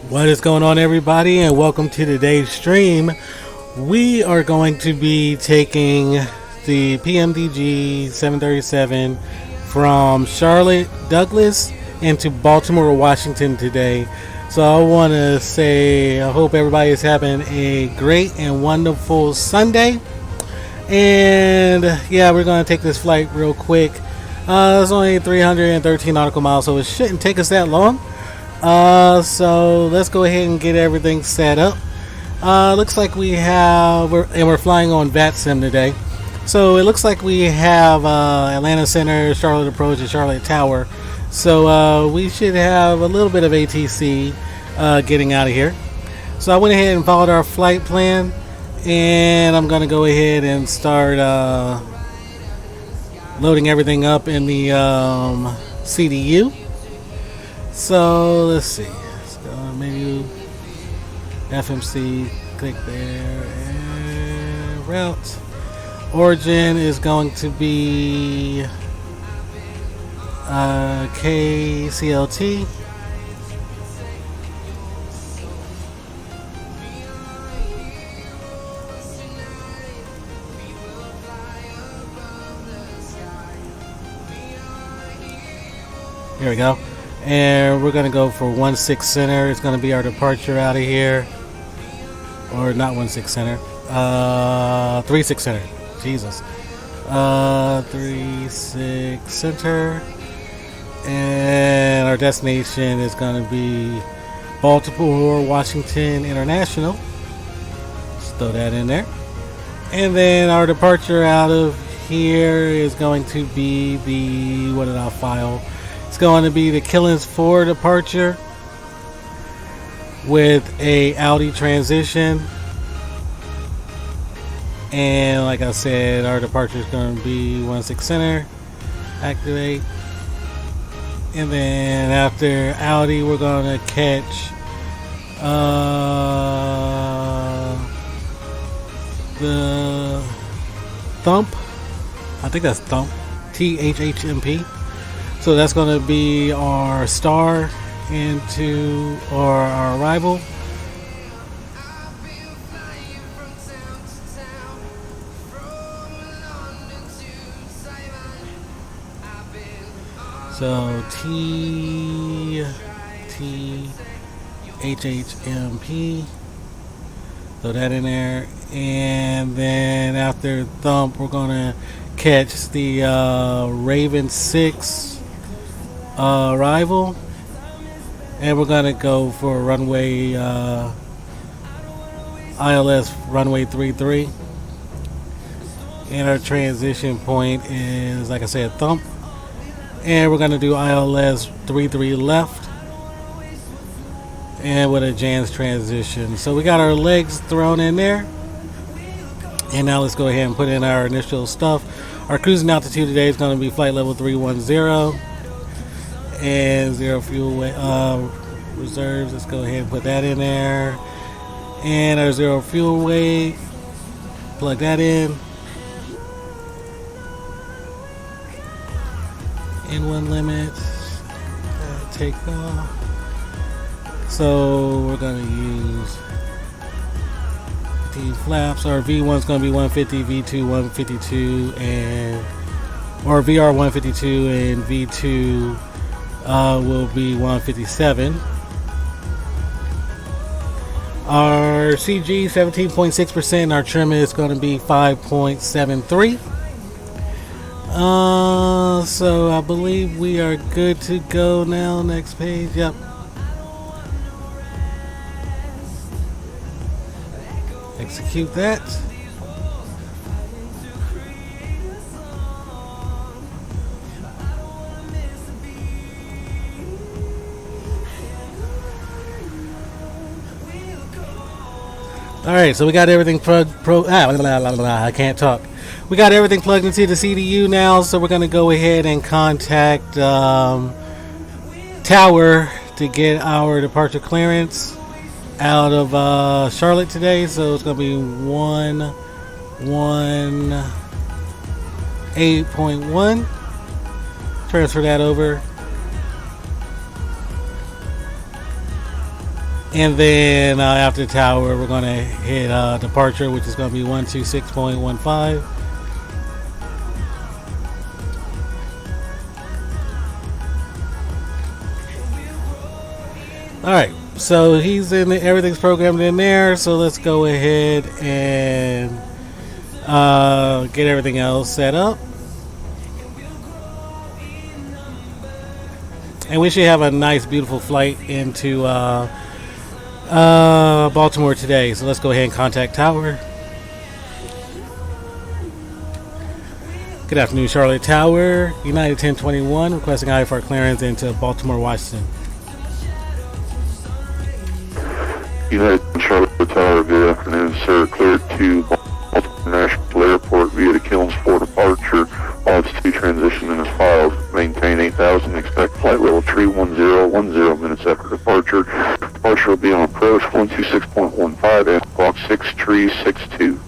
What is going on, everybody, and welcome to today's stream. We are going to be taking the PMDG 737 from Charlotte Douglas into Baltimore, Washington today. So I want to say I hope everybody is having a great and wonderful Sunday. And yeah, we're going to take this flight real quick. It's only 313 nautical miles, so it shouldn't take us that long. So let's go ahead and get everything set up. Looks like we're flying on VATSIM today. So it looks like we have Atlanta Center, Charlotte Approach, and Charlotte Tower. So we should have a little bit of ATC getting out of here. So I went ahead and followed our flight plan, and I'm going to go ahead and start loading everything up in the CDU. So let's see. Let's go menu, FMC, click there, and route. Origin is going to be KCLT. Here we go. And we're going to go for 16 center. It's going to be our departure out of here. Or not 16 center. 36 center. Jesus. 36 center. And our destination is going to be Baltimore, Washington International. Let's throw that in there. And then our departure out of here is going to be the, what did I file? It's going to be the Killings 4 departure with a Audi transition. And like I said, our departure is going to be 16 center. Activate. And then after Audi, we're going to catch the Thump. I think that's Thump. THHMP. So that's going to be our star into our arrival. So THHMP. Throw that in there. And then after Thump, we're going to catch the Raven 6 arrival, and we're gonna go for runway ILS runway 33, and our transition point is, like I said, Thump, and we're gonna do ILS 33 left, and with a Jan's transition. So we got our legs thrown in there, and now let's go ahead and put in our initial stuff. Our cruising altitude today is going to be flight level 310. And 0 fuel reserves. Let's go ahead and put that in there. And our 0 fuel weight. Plug that in. N1 limit. Take off. So we're going to use the flaps. Our V1 is going to be 150, V2 152, or VR 152, and V2 will be 157. Our CG 17.6%. Our trim is going to be 5.73. So I believe we are good to go now. Next page. Yep. Execute that. Alright, so we got everything I can't talk. We got everything plugged into the CDU now, so we're going to go ahead and contact Tower to get our departure clearance out of Charlotte today. So it's going to be 118.1. Transfer that over. And then after the tower, we're going to hit departure, which is going to be 126.15. All right, so he's in. Everything's programmed in there. So let's go ahead and get everything else set up, and we should have a nice, beautiful flight into Baltimore today. So let's go ahead and contact tower. Good afternoon, Charlotte Tower, United 1021, requesting IFR clearance into Baltimore, Washington. United Charlotte Tower, good afternoon, sir. Cleared to Baltimore National Airport via the Kilns 4 departure. Odds 2 transition and is filed. Maintain 8,000. Expect flight level 31010 minutes after departure. Departure will be on approach 126.15 and clock 6362.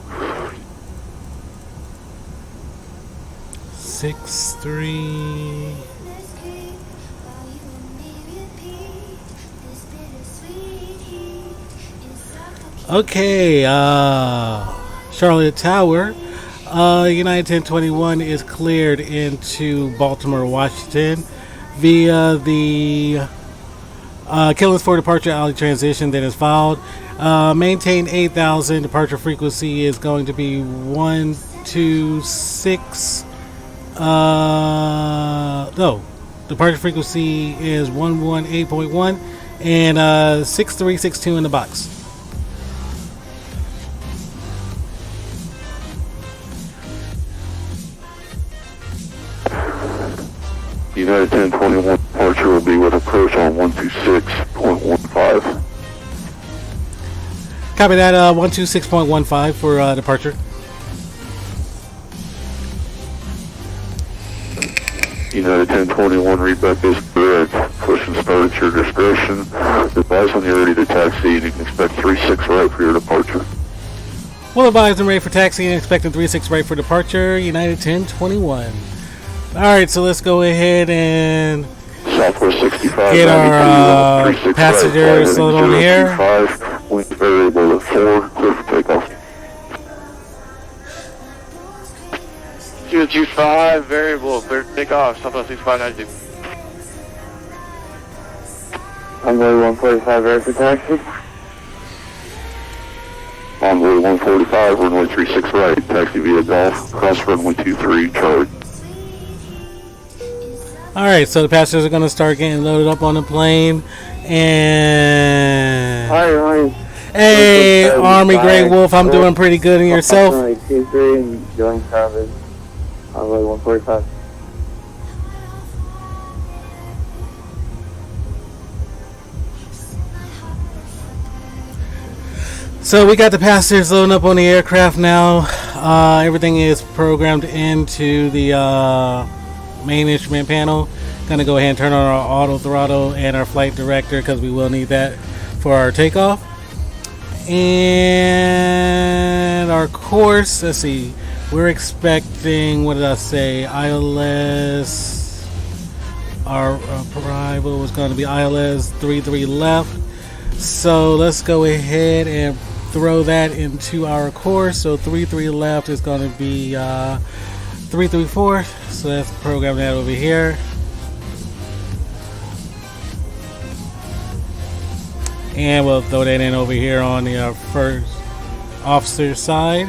63. Okay, Charlotte Tower, United 1021 is cleared into Baltimore, Washington via the Killings for departure alley transition that is filed. Maintain 8,000. Departure frequency is going to be 126. No, departure frequency is 118.1 and 6362 in the box. United 1021 departure will be with approach on 126.15. Copy that, 126.15 for departure. United 1021, readback is correct. Push and start at your discretion. Advise when you're ready to taxi and you can expect 36 right for your departure. Well advised and ready for taxi and expecting 36 right for departure, United 1021. Alright, so let's go ahead and Southwest 65, get our passengers loaded on here. Wind variable at 4, clear for takeoff. 025, variable, clear to takeoff, Southwest 6592. Envoy 145, ready for taxi. Envoy 145, runway 36 right, taxi via Golf, cross runway 23, Charlie. Alright, so the passengers are going to start getting loaded up on the plane. And Hi. hey, Army Grey Wolf, I'm doing pretty good. And yourself? 23 and going service. Envoy 145. So we got the passengers loading up on the aircraft now. Everything is programmed into the main instrument panel. Gonna go ahead and turn on our auto throttle and our flight director because we will need that for our takeoff. And our course, let's see, we're expecting, what did I say, ILS, our arrival was going to be ILS 33 left. So let's go ahead and throw that into our course. So 33 left is going to be 334. So let's program that over here. And we'll throw that in over here on the first officer side.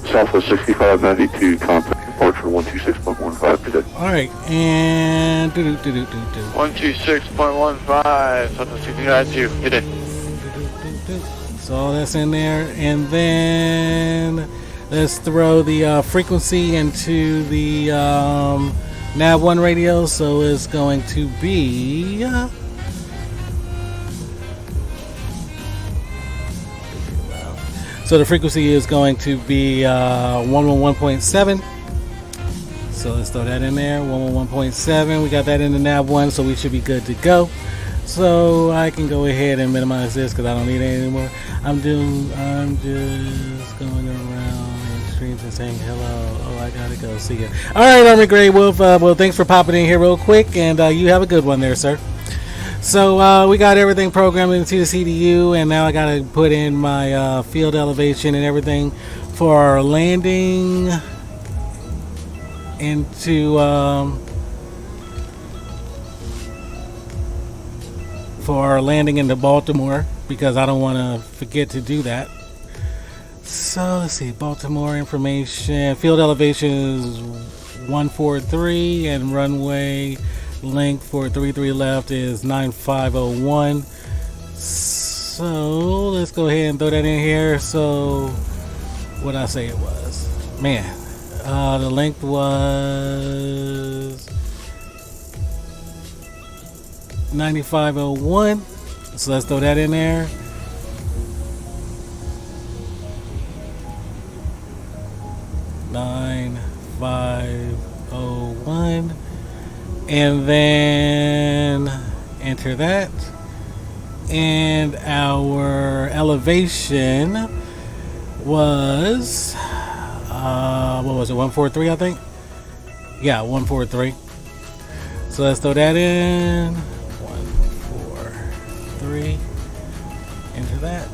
Southwest 6592, contact departure 126.15 today. Alright, and 126.15, Southwest 6592, hit it. So that's in there, and then let's throw the frequency into the nav1 radio. So it's going to be so the frequency is going to be 111.7. So let's throw that in there, 111.7. We got that in the nav1, so we should be good to go. So I can go ahead and minimize this because I don't need it anymore. I'm just going around the streams and saying hello. Oh, I gotta go. See ya. All right, Army Grey Wolf. Well, thanks for popping in here real quick, and you have a good one there, sir. So we got everything programmed into the CDU, and now I gotta put in my field elevation and everything for our landing into Baltimore, because I don't want to forget to do that. So let's see, Baltimore information. Field elevation is 143, and runway length for 33 left is 9501. So let's go ahead and throw that in here. So what did I say it was? Man, the length was 9501. So let's throw that in there. Nine 501, and then enter that, and our elevation was what was it, 143, I think? Yeah, 143. So let's throw that in. 143, enter that.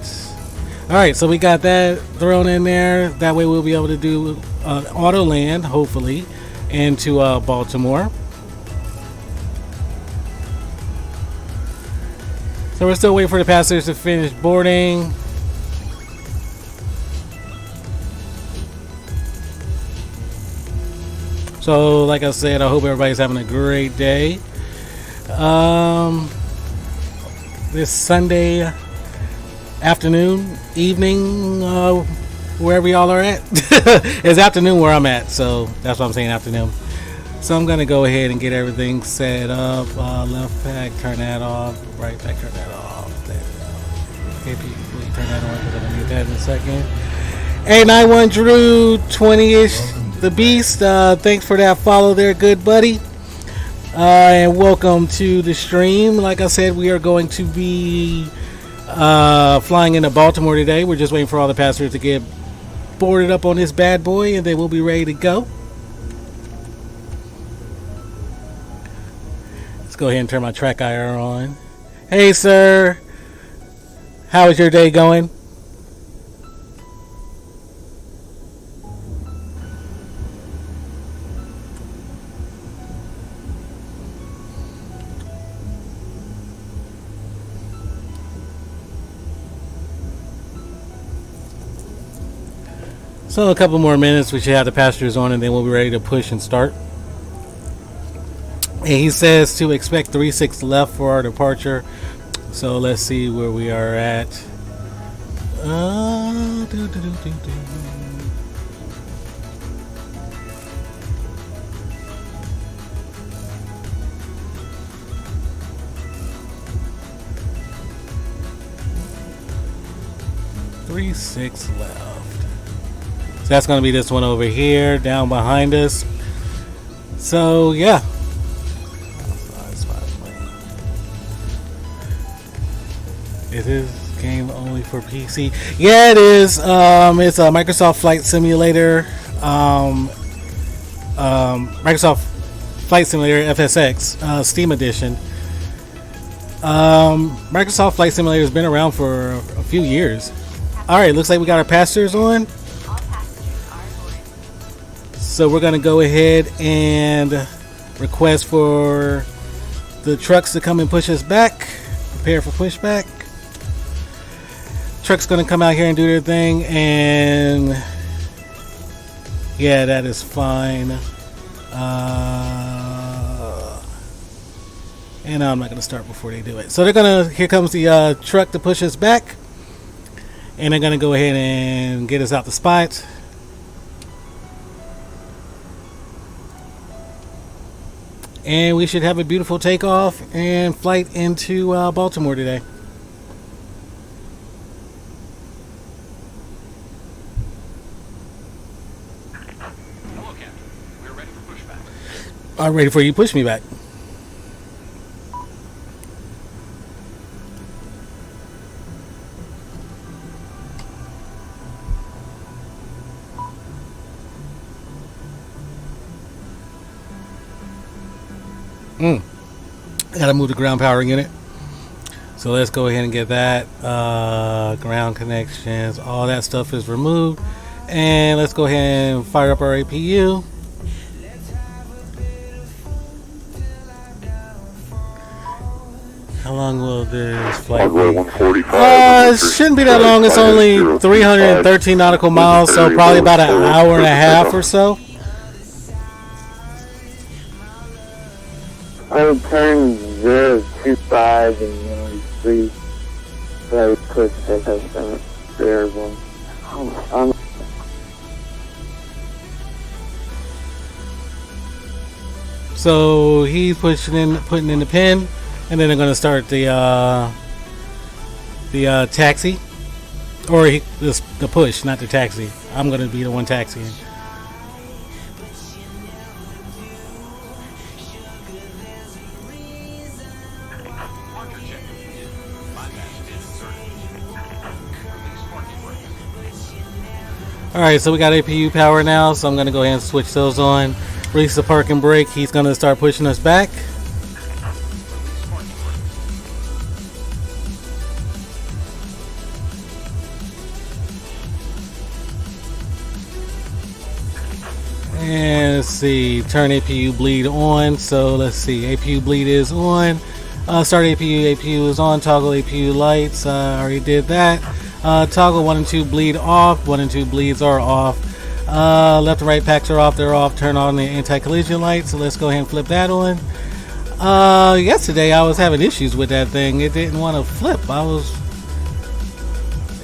Alright, so we got that thrown in there. That way we'll be able to do auto land, hopefully, into Baltimore. So we're still waiting for the passengers to finish boarding. So like I said, I hope everybody's having a great day. This Sunday afternoon, evening, wherever y'all are at. It's afternoon where I'm at, so that's what I'm saying, afternoon. So I'm gonna go ahead and get everything set up. Left pack, turn that off. Right pack, turn that off. Okay, please turn that on, because I'm gonna get that in a second. 891 Drew 20-ish, the Beast. Thanks for that follow there, good buddy. And welcome to the stream. Like I said, we are going to be flying into Baltimore today. We're just waiting for all the passengers to get boarded up on this bad boy, and then we'll be ready to go. Let's go ahead and turn my track IR on. Hey sir, how is your day going? So a couple more minutes, we should have the passengers on, and then we'll be ready to push and start. And he says to expect 36 left for our departure. So let's see where we are at. 36 left. So that's going to be this one over here, down behind us. So yeah. It is game only for PC. Yeah, it is. It's a Microsoft Flight Simulator. Microsoft Flight Simulator FSX Steam Edition. Microsoft Flight Simulator has been around for a few years. Alright, looks like we got our passengers on. So we're going to go ahead and request for the trucks to come and push us back. Prepare for pushback. Truck's going to come out here and do their thing, and yeah, that is fine. And I'm not going to start before they do it. So they're going to, here comes the truck to push us back, and they're going to go ahead and get us out the spot. And we should have a beautiful takeoff and flight into Baltimore today. Hello, Captain. We're ready for pushback. I'm ready for you to push me back. I gotta move the ground power unit. So let's go ahead and get that. Ground connections, all that stuff is removed. And let's go ahead and fire up our APU. How long will this flight Hardware be? 145. It shouldn't be that long. It's only 313 nautical miles, so probably about an hour and a half or so. I would turn 025 and 3. So I would push that variable. So he's putting in the pin, and then they're going to start the taxi, or the push, not the taxi. I'm going to be the one taxiing. Launcher check completed. Bypass pin inserted. Release parking brake. Alright, so we got APU power now, so I'm going to go ahead and switch those on. Release the parking brake. He's going to start pushing us back. And let's see, turn APU bleed on. So let's see, APU bleed is on. Start APU is on. Toggle APU lights. I already did that. Toggle 1 and 2 bleed off. 1 and 2 bleeds are off. Left and right packs are off. They're off. Turn on the anti-collision light. So let's go ahead and flip that on. Yesterday I was having issues with that thing. It didn't want to flip.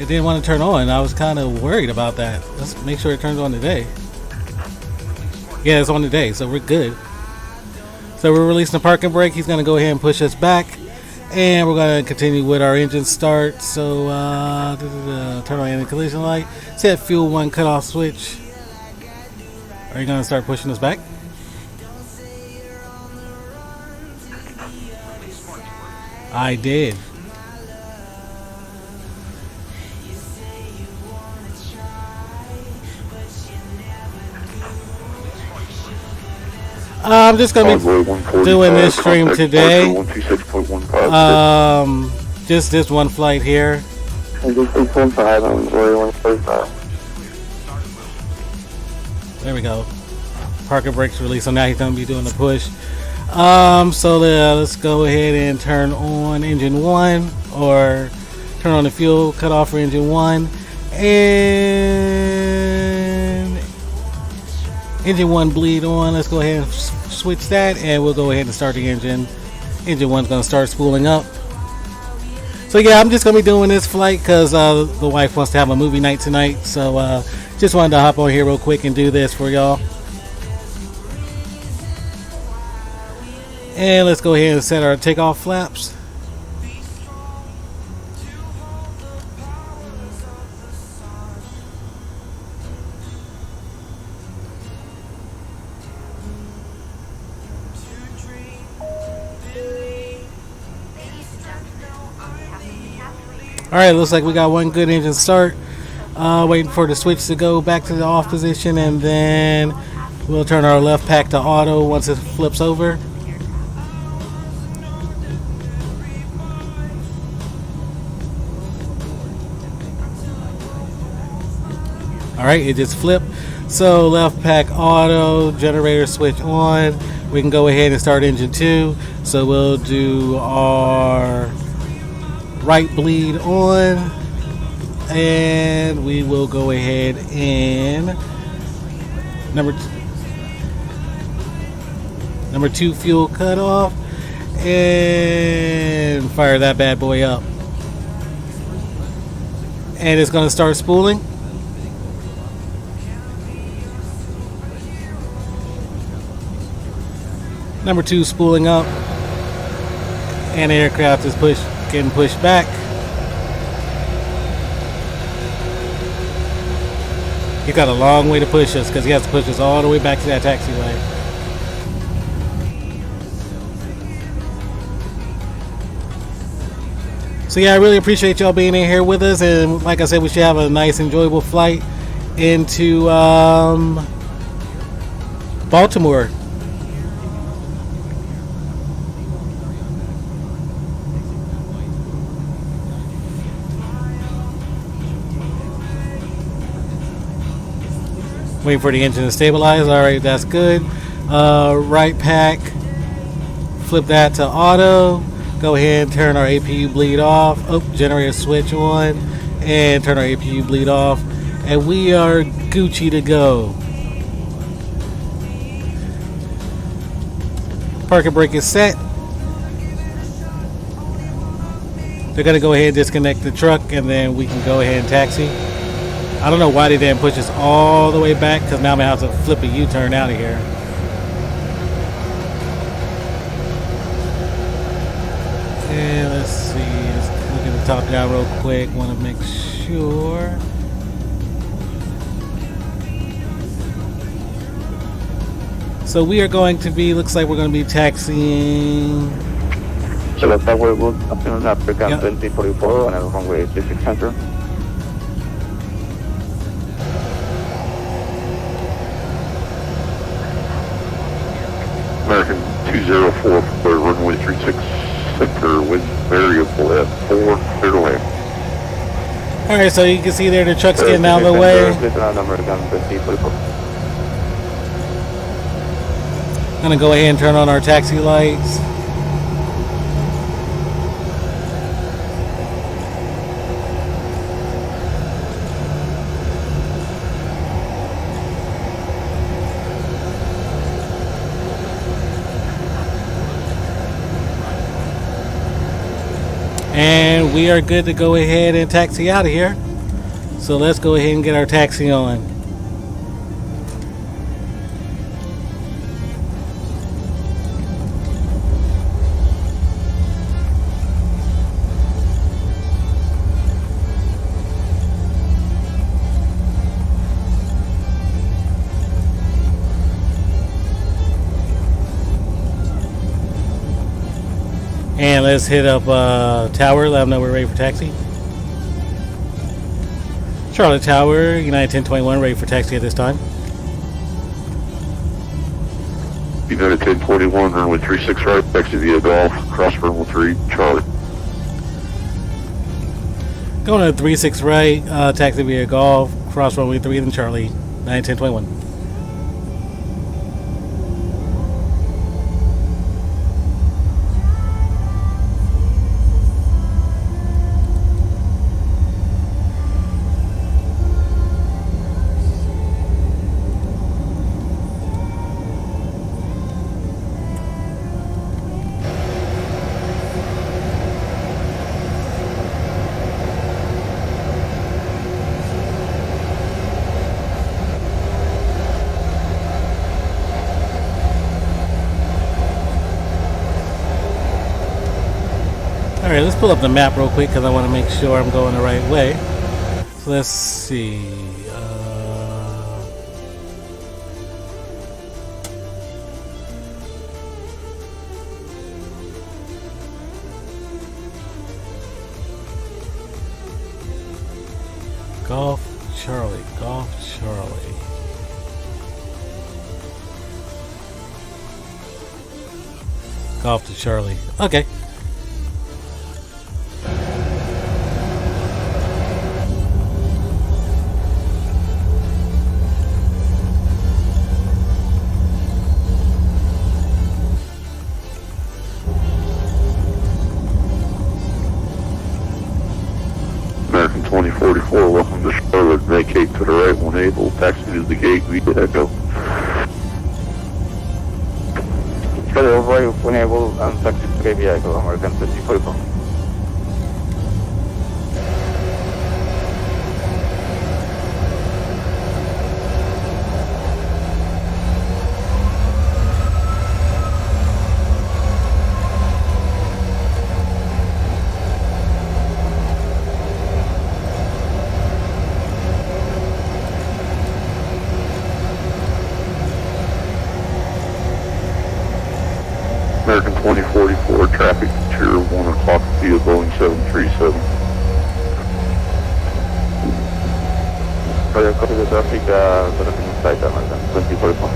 It didn't want to turn on. I was kind of worried about that. Let's make sure it turns on today. Yeah, it's on today, so we're good. So we're releasing the parking brake. He's going to go ahead and push us back. And we're going to continue with our engine start. So turn on the collision light. Set fuel 1 cutoff switch. Are you going to start pushing us back? I did. I'm just going to be doing this stream today. Just this one flight here. I just 615 on 145. There we go. Parking brakes released, so now he's going to be doing the push. So let's go ahead and turn on engine 1, or turn on the fuel cutoff for engine 1. And engine 1 bleed on. Let's go ahead and switch that, and we'll go ahead and start the engine. Engine 1's going to start spooling up. So yeah, I'm just going to be doing this flight because the wife wants to have a movie night tonight. So just wanted to hop on here real quick and do this for y'all. And let's go ahead and set our takeoff flaps. Alright, looks like we got one good engine start. Waiting for the switch to go back to the off position, and then we'll turn our left pack to auto once it flips over. Alright, it just flipped. So left pack auto, generator switch on. We can go ahead and start engine 2. So we'll do our right bleed on, and we will go ahead and number 2 fuel cut off, and fire that bad boy up, and it's going to start spooling. Number 2 spooling up, and the aircraft is getting pushed back. He's got a long way to push us because he has to push us all the way back to that taxiway. So yeah, I really appreciate y'all being in here with us, and like I said, we should have a nice, enjoyable flight into Baltimore. Waiting for the engine to stabilize. Alright, that's good. Right pack. Flip that to auto. Go ahead and turn our APU bleed off. Oh, generator switch on. And turn our APU bleed off. And we are Gucci to go. Parking brake is set. They're going to go ahead and disconnect the truck and then we can go ahead and taxi. I don't know why they didn't push us all the way back because now I'm going to have to flip a U-turn out of here. And let's see. Let's look at the top down real quick. Want to make sure. So we are going to be, looks like we're going to be taxiing. Select Tower Road, National African Yep. 2044 on a runway 36 center. American 204 for runway 36 center with variable at 4, clear to land. Alright, so you can see there the truck's getting out of the way. American 2044. Gonna go ahead and turn on our taxi lights. And we are good to go ahead and taxi out of here. So let's go ahead and get our taxi on. And let's hit up Tower, let them know we're ready for taxi. Charlotte Tower, United 1021, ready for taxi at this time. United 1041, runway 36 right, taxi via Golf, cross runway 3, Charlie. Going to 36 right, taxi via Golf, cross runway 3, then Charlie, United 1021. Alright, let's pull up the map real quick because I want to make sure I'm going the right way. So let's see. Golf Charlie, Golf Charlie. Golf to Charlie. Okay. American 2044, welcome to Charlotte, vacate to the right when able, taxi to the gate via Echo. Charlotte right when able and taxi to KBWI, American 2044. American 2044, traffic tier 1 o'clock via Boeing 737. Roger, copy the traffic, flight American 2044.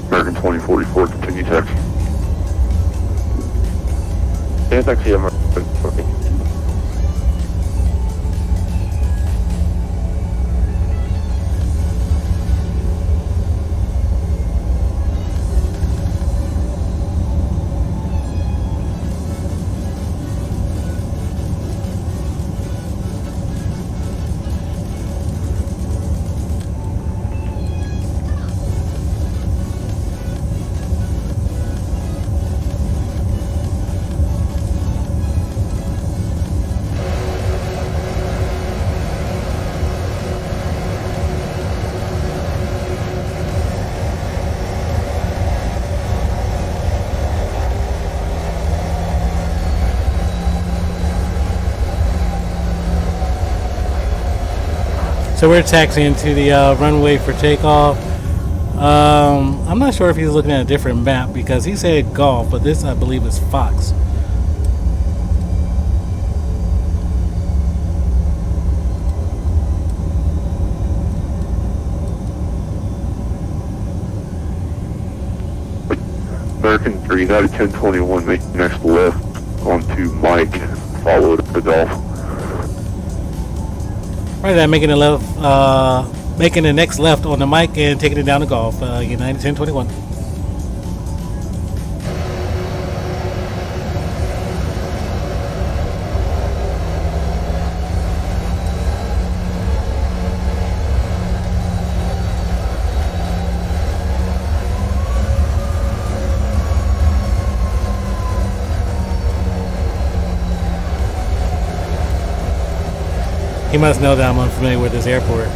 American 2044, continue taxi. taxi emergency for me. So we're taxiing to the runway for takeoff. I'm not sure if he's looking at a different map because he said golf, but this I believe is Fox. American 3, United 1021, make the next left onto Mike, followed the Golf. Right, that making the left, making the next left on the mic and taking it down to golf. United 1021. He must know that I'm unfamiliar with this airport.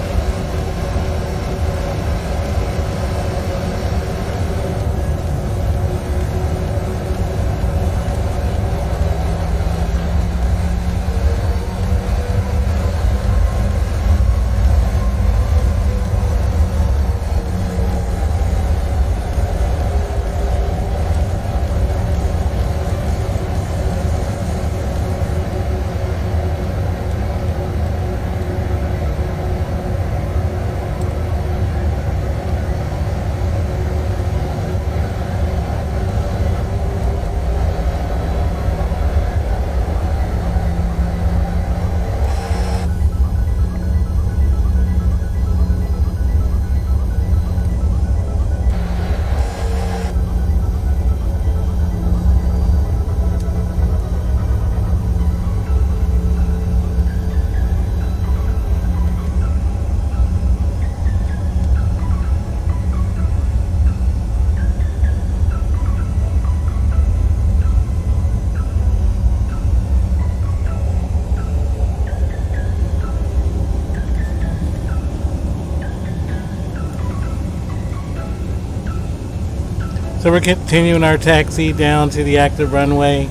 So we're continuing our taxi down to the active runway.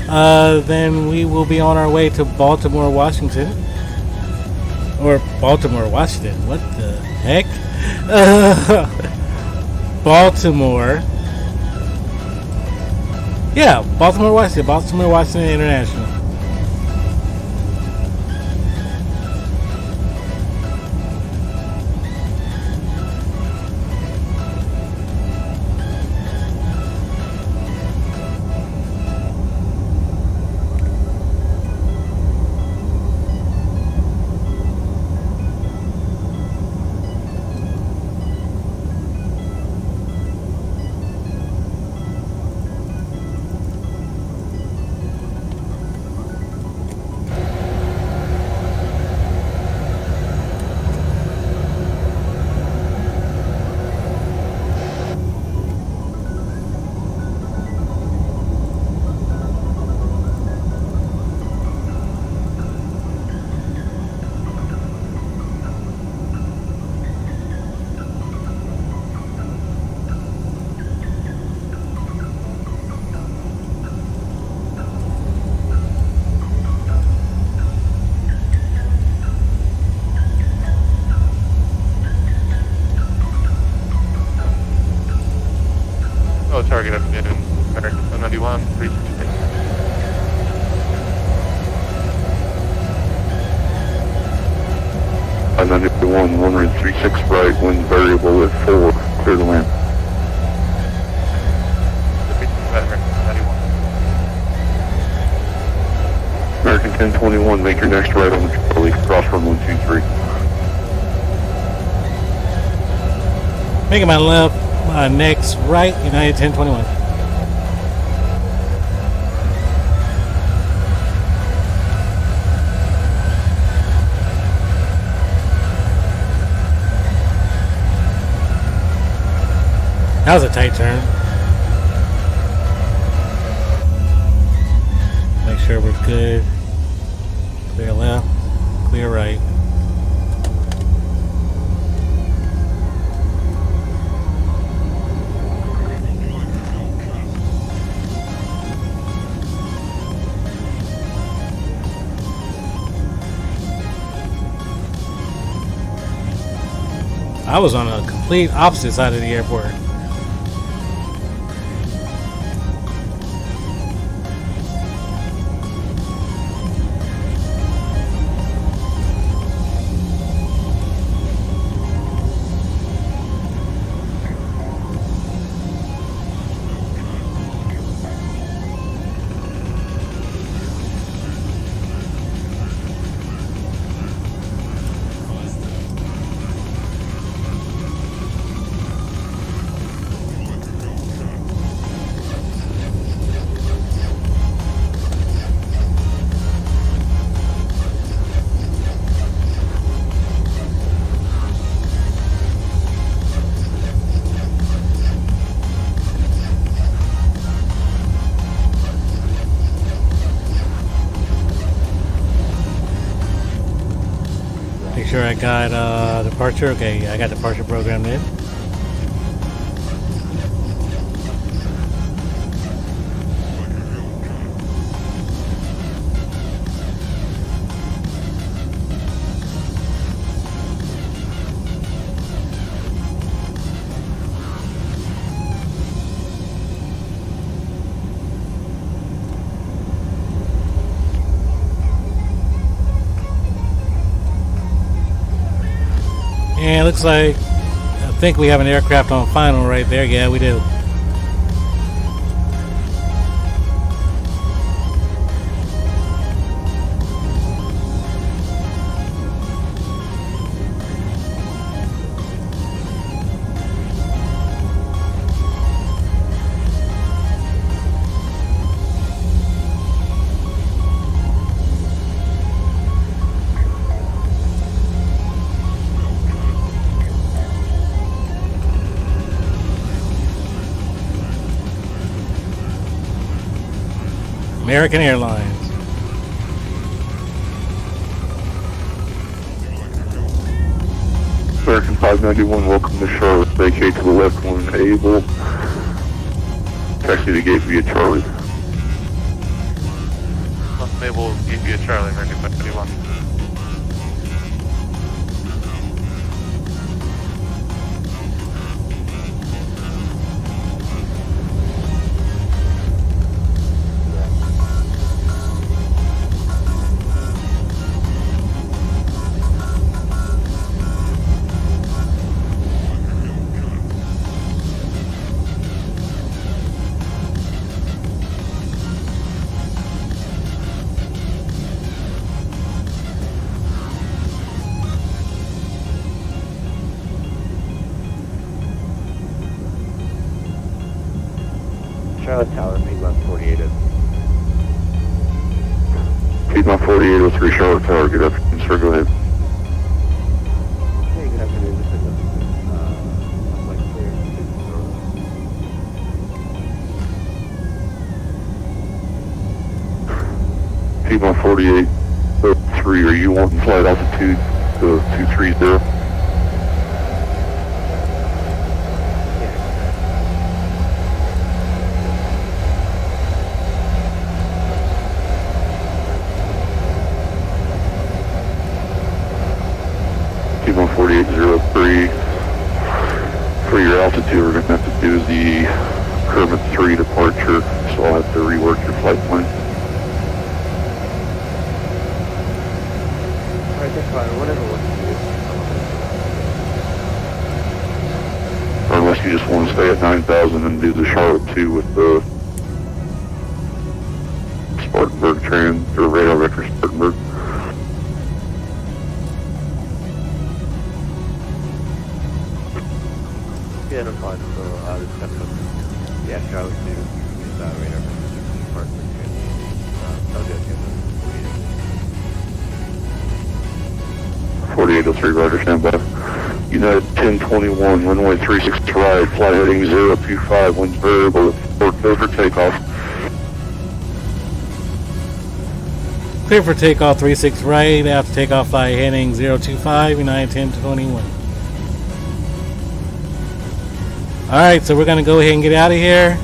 Then we will be on our way to Baltimore, Washington. Or Baltimore, Washington. What the heck? Baltimore. Yeah, Baltimore, Washington. Baltimore, Washington International. Oh, target up in American 191, 368. I 91, runway 36 right, wind variable at 4, clear the land. United 1021, make your next right on the Charlie, cross run 123. Making my left, my next right, United 1021. That was a tight turn. Make sure we're good. Clear left, clear right. I was on a complete opposite side of the airport. Make sure I got departure. Okay, I got departure programmed in. And it looks like, I think we have an aircraft on final right there. Yeah, we do. American Airlines. American 591, welcome to Charlotte. Vacate to the left when able. Taxi to gate via Charlie. Able to give you a Charlie, American 591. Charlotte Tower, Piedmont 48. Piedmont 4803, Charlotte Tower, good afternoon, sir, go ahead. Hey, good afternoon. This is like clear. Piedmont 4803, are you wanting flight altitude to 230? Piedmont 4803, for your altitude, we're going to have to do the Kermit 3 departure, so I'll have to rework your flight plan. Alright, that's fine. Whatever works for you. Or unless you just want to stay at 9,000 and do the Charlotte 2 with the Spartanburg trans or radar vector. Yeah, no problem. So, this is definitely, yeah, Charlie 2, use radar for parts for I'll do it. 4803, roger, stand by. United 1021, runway 36 right, flight heading 025, winds variable at Fort Clear for takeoff. Clear for takeoff 36 right, after takeoff flight heading 025, United 1021. Alright, so we're going to go ahead and get out of here.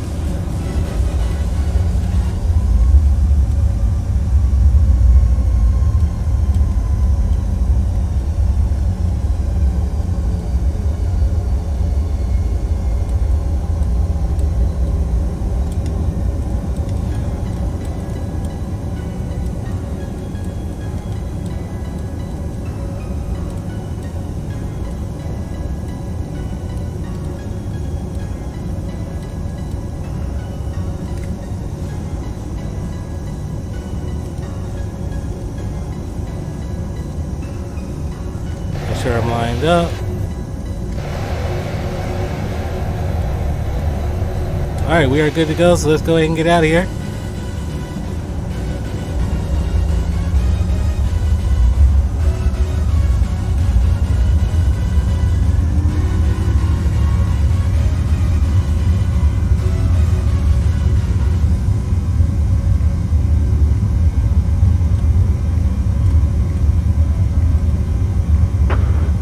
Make sure I'm lined up. Alright, we are good to go, so let's go ahead and get out of here.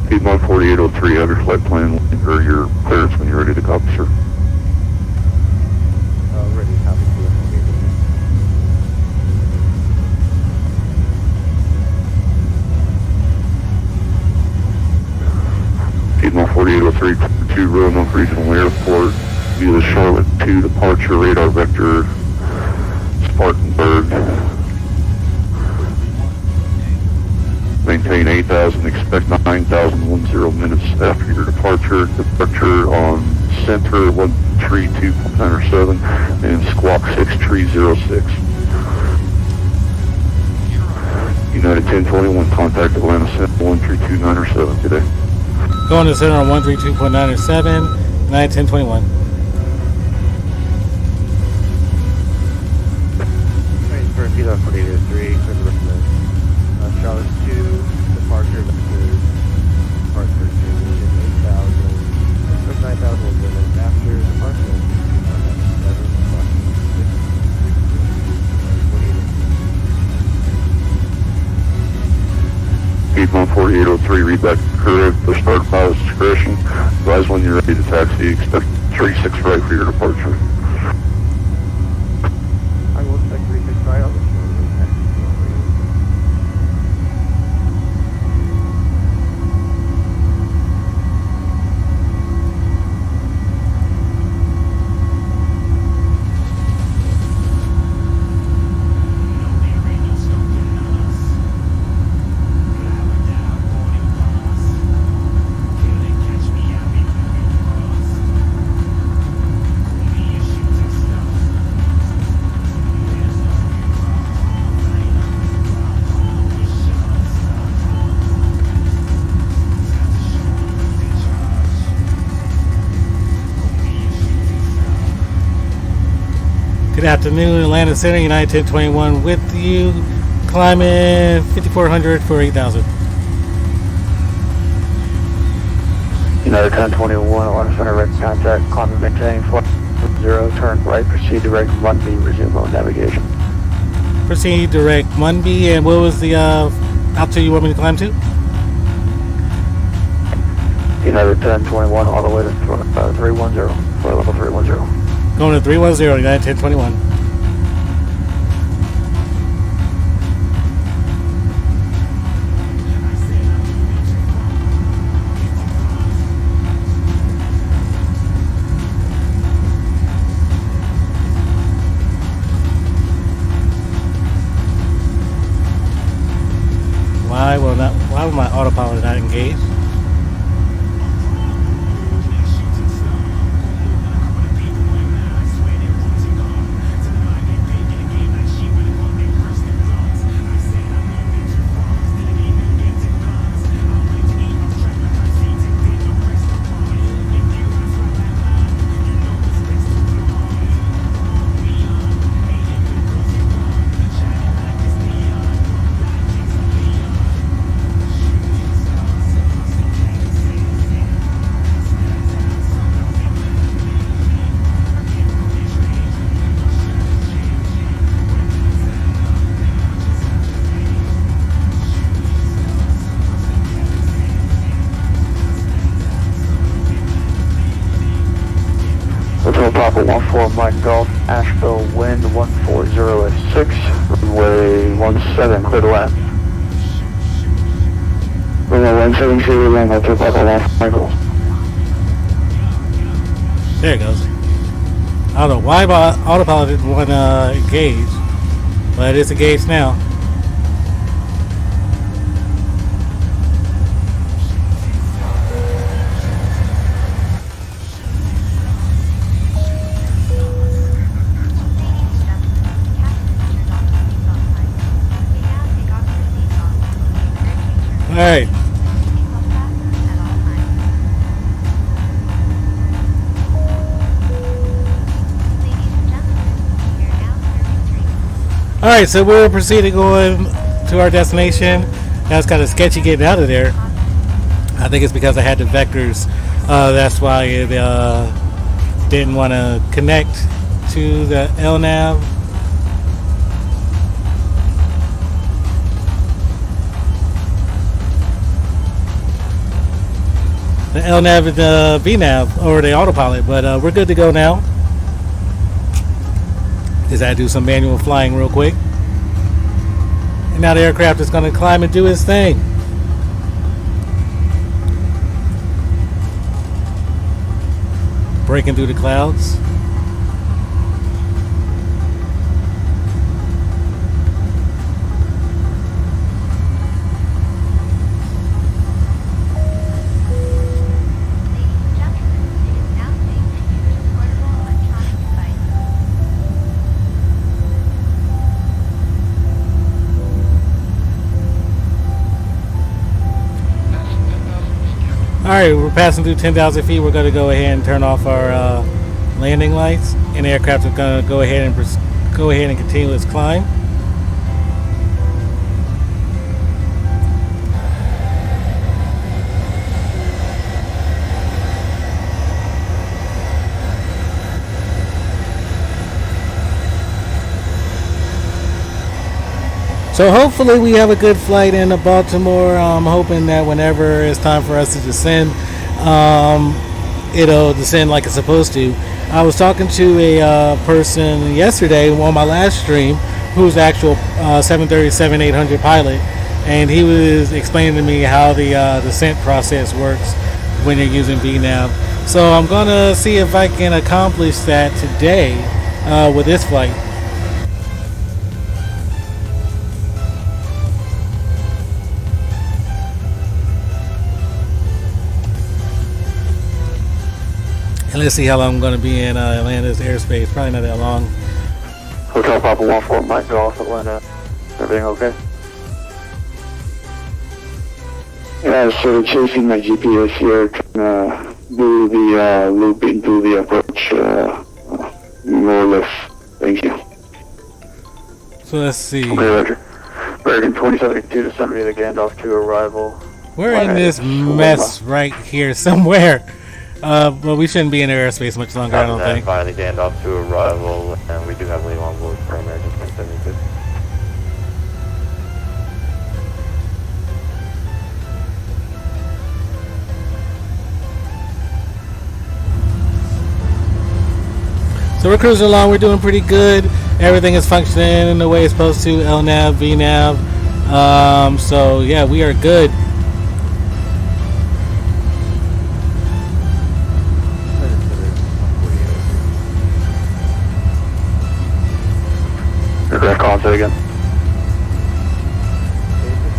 Piedmont 4803, have your flight plan or your clearance when you're ready to copy, sir. Ready, copy to Piedmont 4803 to Roanoke Regional Airport via the Charlotte 2 departure radar vector Spartanburg. Maintain 8,000, expect 9,010 minutes after your departure. Departure on center 132.97 and squawk 6306. United 1021, contact Atlanta Center 132.97 today. Going to center on 132.97, United 1021. Transfer Piedmont 4803, clear the rest of the Charlotte 2, departure vector, departure transition 8,000, expect 9,000 minutes after departure, 7 o'clock, 6, Piedmont 4803, read back correct for start pilot's discretion. Advise when you're ready to taxi. Expect 36 right for your departure. I will expect 36 right on the show. Good afternoon, Atlanta Center, United 1021 with you. Climbing 5,400 for 8,000. United 1021, Atlanta Center, red contact, climbing maintaining flight 0, turn right, proceed direct, Munby, resume mode navigation. Proceed direct Munby, and what was the altitude you want me to climb to? United 1021, all the way to 310, for level 310. Going to 310, United 1021. Why will my autopilot not engage? Papa 14 Mike Golf, Asheville, wind 140 at 6, runway 17, clear to land. Runway 17, clear to land, Hotel Papa 14 Mike Golf. There it goes. I don't know why autopilot didn't want to engage, but it's engaged now. All right. All right, so we're proceeding going to our destination. That was kind of sketchy getting out of there. I think it's because I had the vectors. That's why it didn't want to connect to the LNAV. The LNAV and the VNAV, or the autopilot, but we're good to go now. Just had to do some manual flying real quick. And now the aircraft is going to climb and do its thing. Breaking through the clouds. Alright, we're passing through 10,000 feet. We're going to go ahead and turn off our landing lights. And the aircraft is going to go ahead and continue its climb. So hopefully we have a good flight into Baltimore. I'm hoping that whenever it's time for us to descend, it'll descend like it's supposed to. I was talking to a person yesterday on my last stream who's the actual 737-800 pilot, and he was explaining to me how the descent process works when you're using VNAV. So I'm going to see if I can accomplish that today with this flight. And let's see how long I'm going to be in Atlanta's airspace. Probably not that long. Hotel Papa 14 Mike Golf, Atlanta. Everything okay? Yeah, sort of chasing my GPS here, trying to do the loop into the approach, more or less. Thank you. So let's see. Okay, Roger. American 2072 to Sunday, the Gandalf to arrival. We're in this mess right here somewhere. But we shouldn't be in airspace much longer, I don't think. Finally, Gandalf to arrival, and we do have Liam on board for American 2072. So we're cruising along, we're doing pretty good. Everything is functioning in the way it's supposed to, LNAV, VNAV. So yeah, we are good. Aircraft calling say again.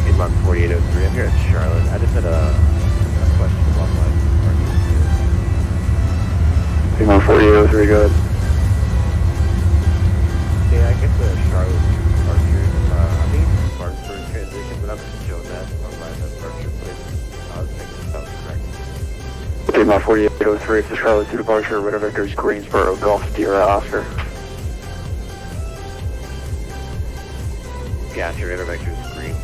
It's about 4803. I'm here at Charlotte. I just had a question about my parking. Ping on 4803, go ahead. Yeah, I guess the Charlotte departure. I think it's Spartanburg transition, but I'm just showing that on my departure place. I was thinking that was correct. Ping on 4803 for Charlotte to departure, Red Vectors, Greensboro, Golf, Sierra, Oscar. Yeah, your intervector is green.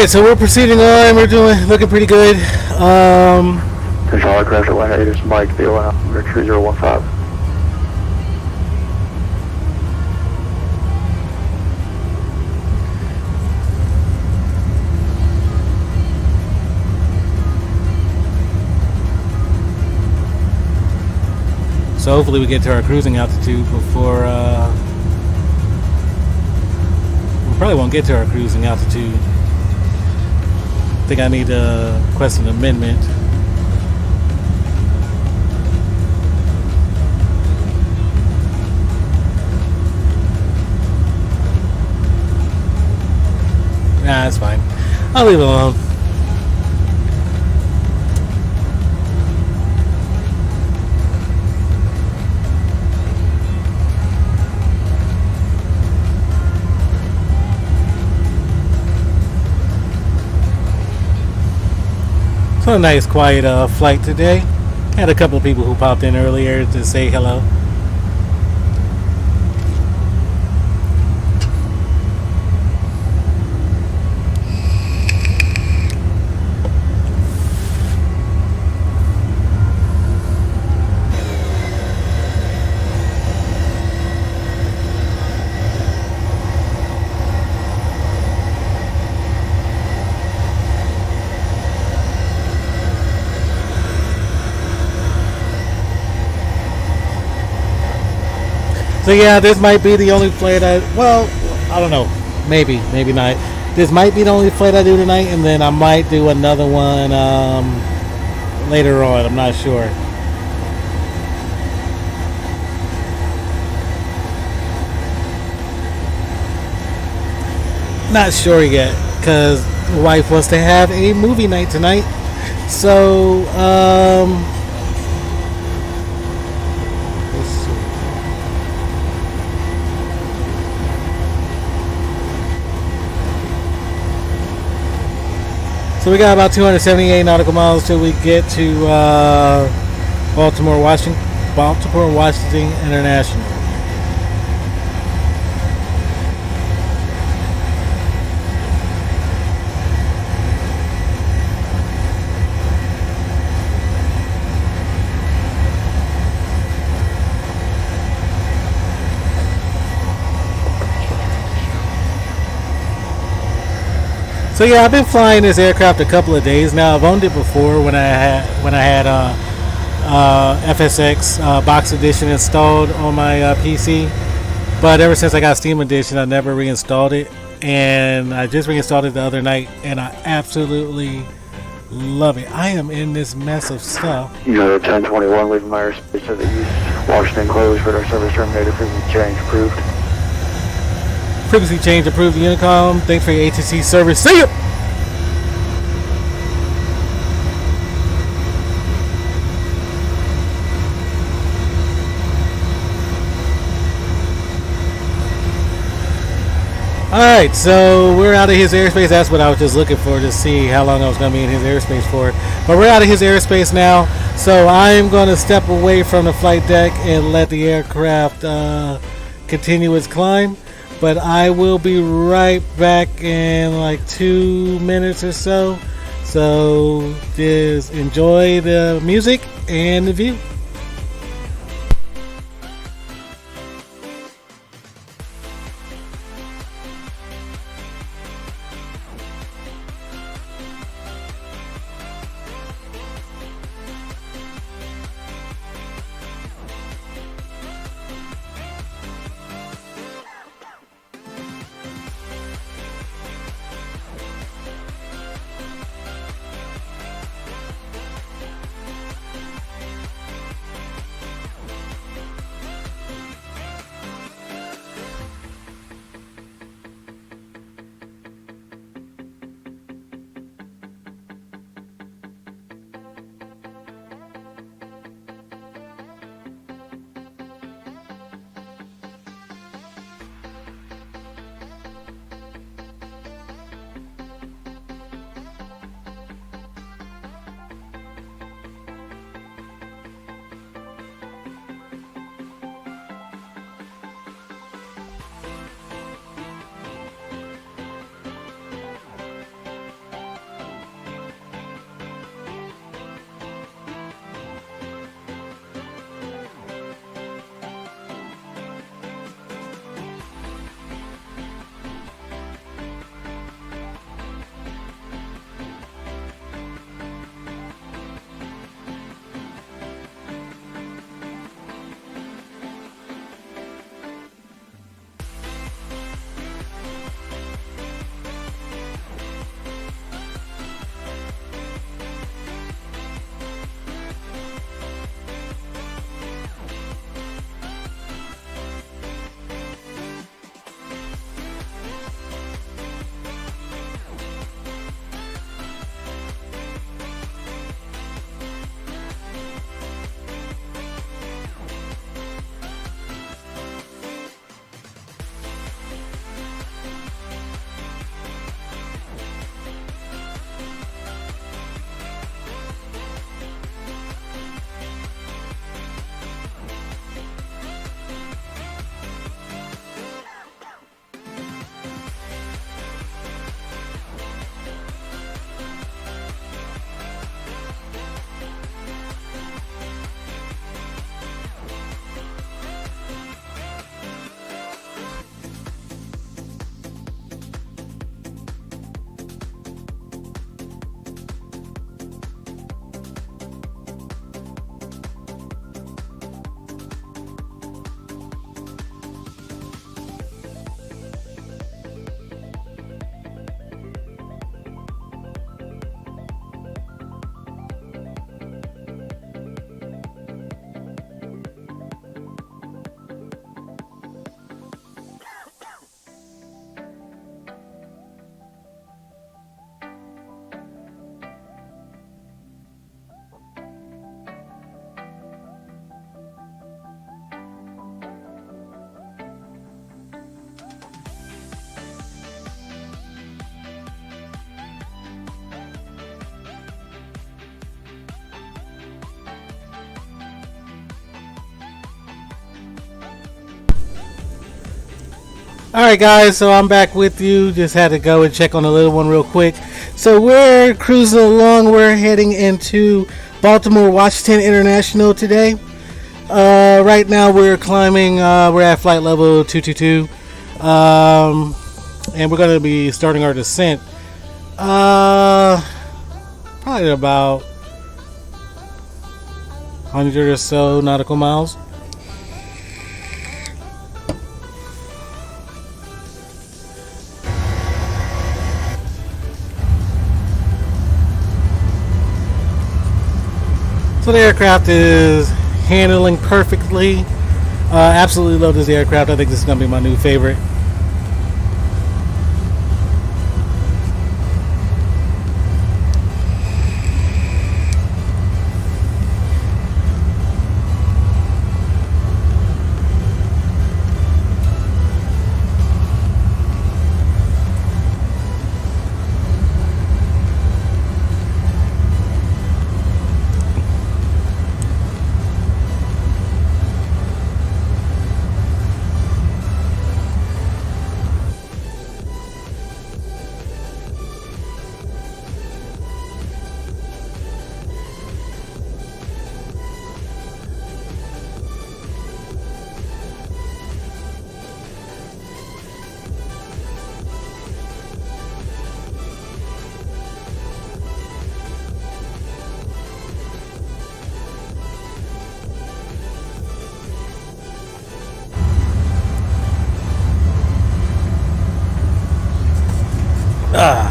right, so we're proceeding on. We're looking pretty good. Charlotte Crash Atlanta 8 is Mike, the Atlanta, Mercury 015. So hopefully we get to our cruising altitude before. We probably won't get to our cruising altitude. I think I need to request an amendment. Nah, that's fine. I'll leave it alone. So a nice quiet flight today. Had a couple of people who popped in earlier to say hello. So yeah, this might be the only flight I don't know. Maybe not. This might be the only flight I do tonight, and then I might do another one later on. I'm not sure. Not sure yet, because the wife wants to have a movie night tonight. So, let's see. So we got about 278 nautical miles till we get to Baltimore, Washington International. So yeah, I've been flying this aircraft a couple of days now. I've owned it before when I had FSX Box Edition installed on my PC, but ever since I got Steam Edition, I never reinstalled it, and I just reinstalled it the other night, and I absolutely love it. I am in this mess of stuff. United 1021, leaving my airspace to the east. Washington closed, for our service terminated, frequency change approved. Frequency change approved, Unicom. Thanks for your ATC service. See ya! Alright, so we're out of his airspace. That's what I was just looking for, to see how long I was going to be in his airspace for. But we're out of his airspace now, so I'm going to step away from the flight deck and let the aircraft continue its climb. But I will be right back in like 2 minutes or so. So just enjoy the music and the view. Alright guys, so I'm back with you. Just had to go and check on the little one real quick. So we're cruising along. We're heading into Baltimore Washington International today. Right now we're climbing, we're at flight level 222. And we're going to be starting our descent. Probably about 100 or so nautical miles. So the aircraft is handling perfectly. Absolutely love this aircraft. I think this is going to be my new favorite.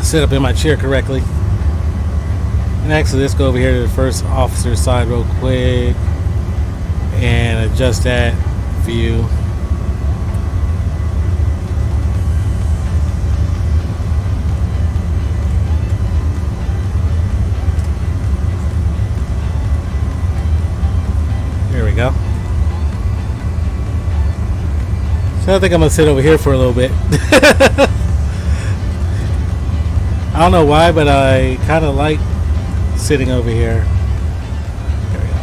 Sit up in my chair correctly. And actually, let's go over here to the first officer's side real quick and adjust that view. There we go. So I think I'm gonna sit over here for a little bit. I don't know why, but I kind of like sitting over here. There we go.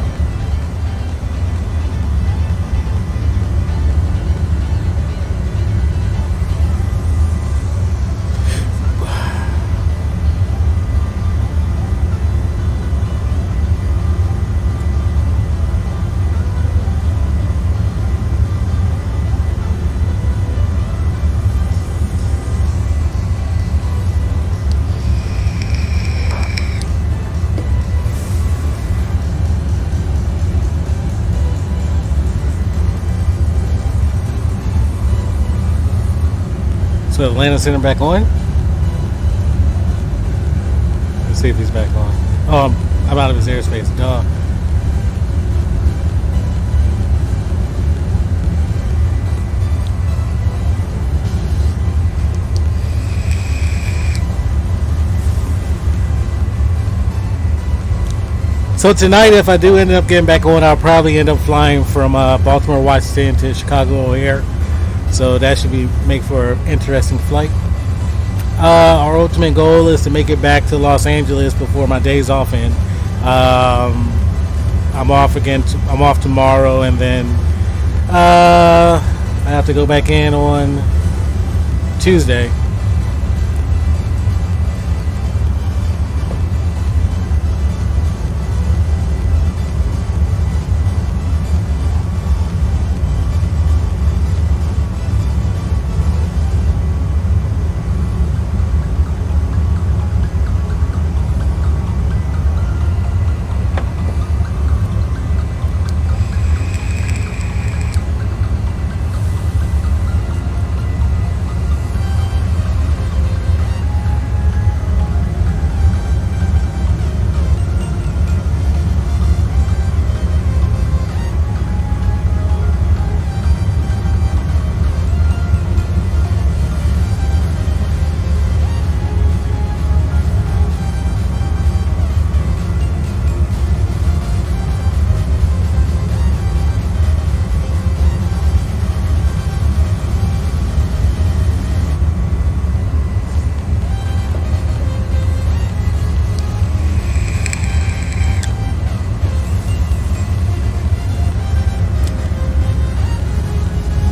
So Atlanta Center back on. Let's see if he's back on. Oh, I'm out of his airspace. Duh. So tonight, if I do end up getting back on, I'll probably end up flying from Baltimore, Washington to Chicago O'Hare. So that should make for an interesting flight. Our ultimate goal is to make it back to Los Angeles before my day's off end. I'm off again. I'm off tomorrow, and then I have to go back in on Tuesday.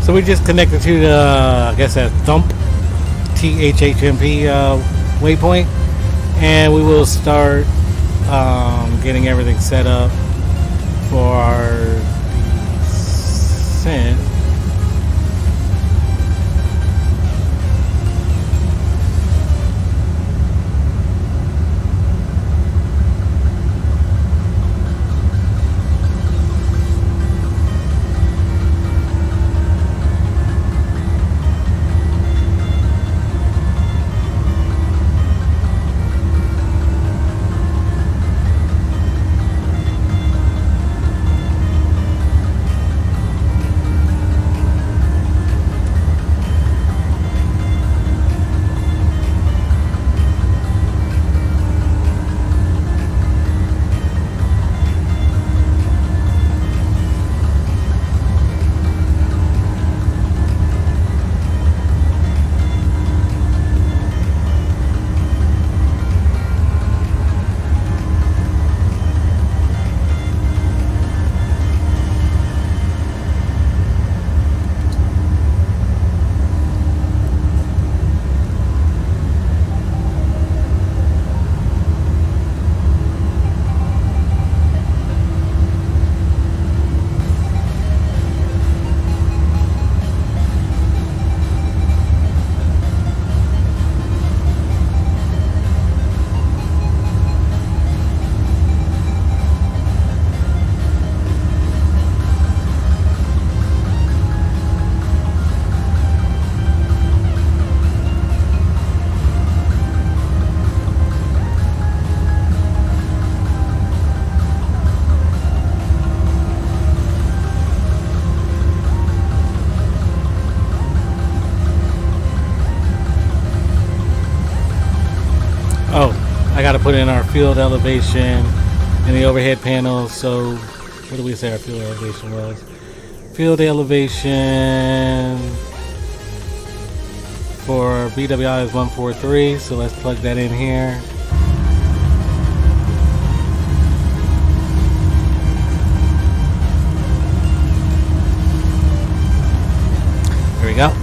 So we just connected to the, I guess that thump, THHMP waypoint, and we will start getting everything set up for our descent. Oh, I got to put in our field elevation and the overhead panels. So, what did we say our field elevation was? Field elevation for BWI is 143. So let's plug that in here. There we go.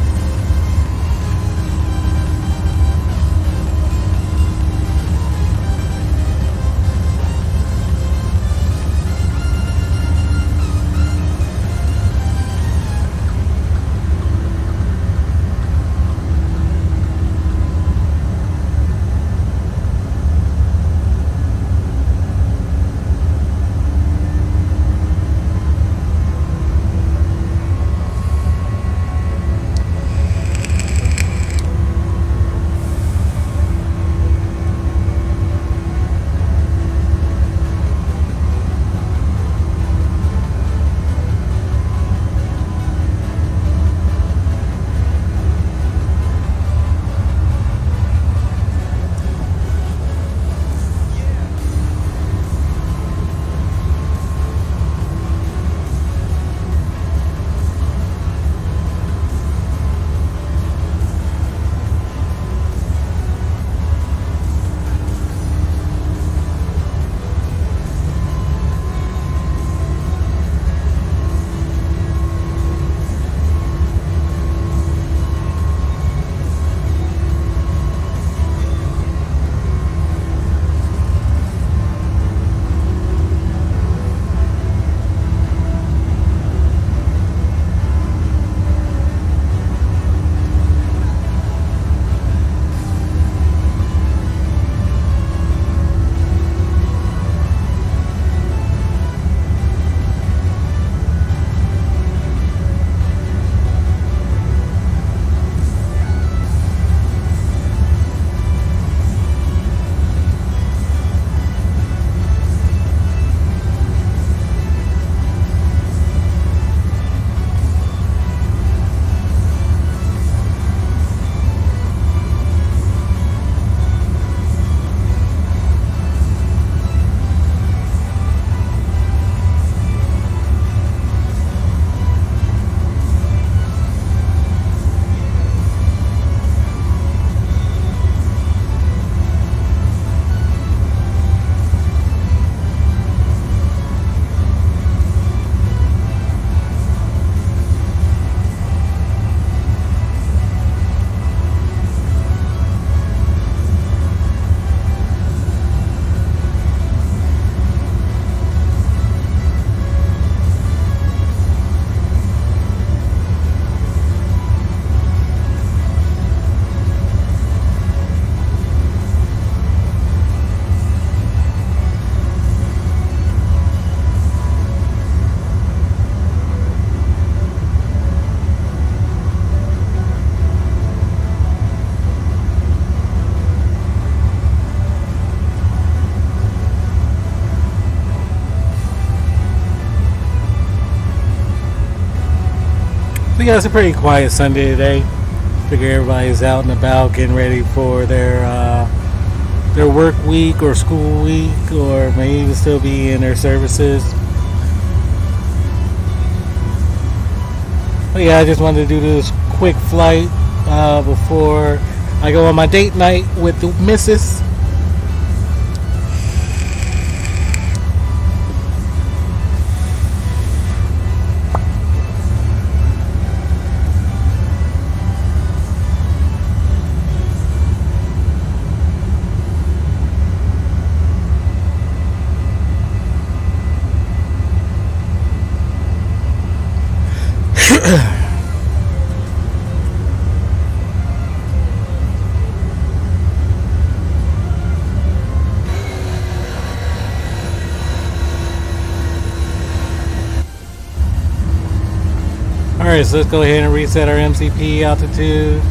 yeah, it's a pretty quiet Sunday today. Figure everybody's out and about getting ready for their work week or school week, or may even still be in their services. But yeah, I just wanted to do this quick flight before I go on my date night with the missus. Alright, so let's go ahead and reset our MCP altitude.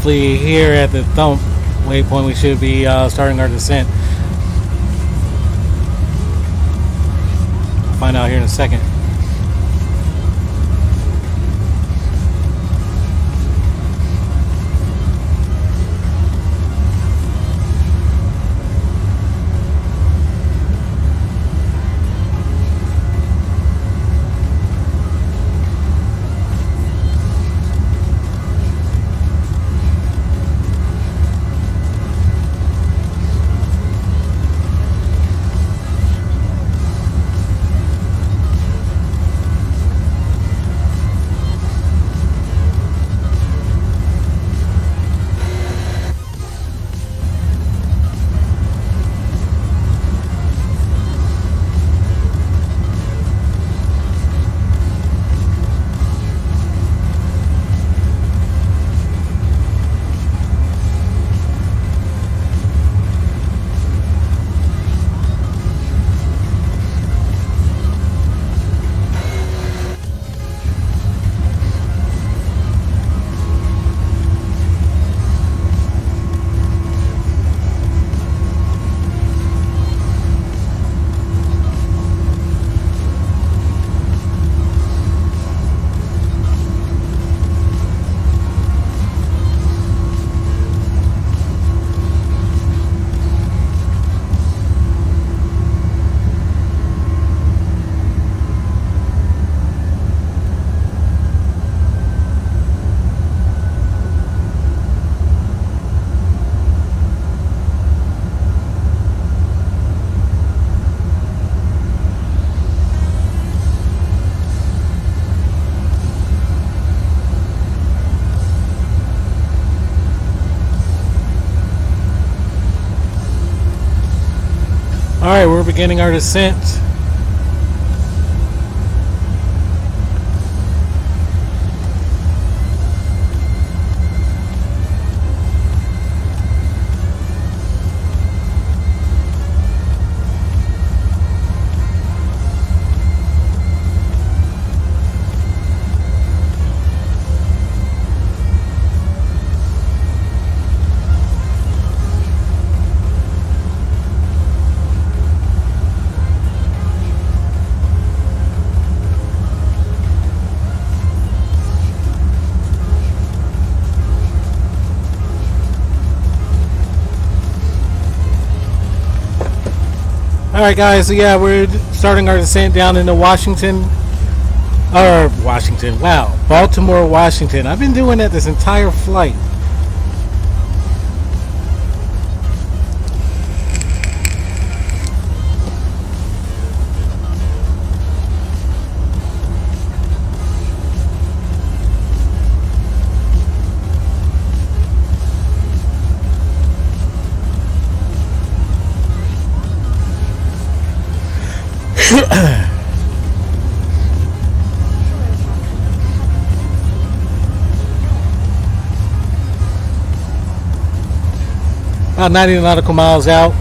hopefully here at the Thump waypoint we should be starting our descent. Find out here in a second. Alright, we're beginning our descent. Alright guys, so yeah, we're starting our descent down into Baltimore, Washington. I've been doing that this entire flight. About 90 nautical miles out.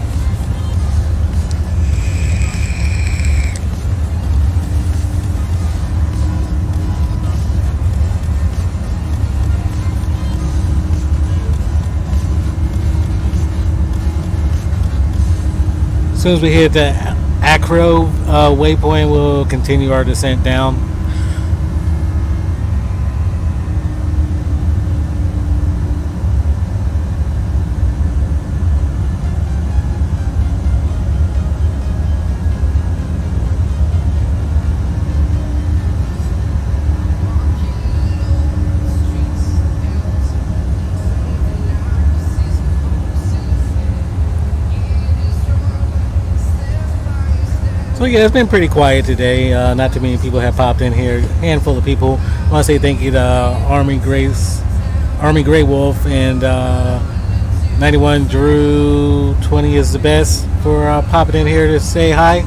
As soon as we hit the Acro waypoint, we'll continue our descent down. So yeah, it's been pretty quiet today. Not too many people have popped in here. A handful of people. I want to say thank you to Army Grey Wolf and 91 Drew 20 is the best for popping in here to say hi.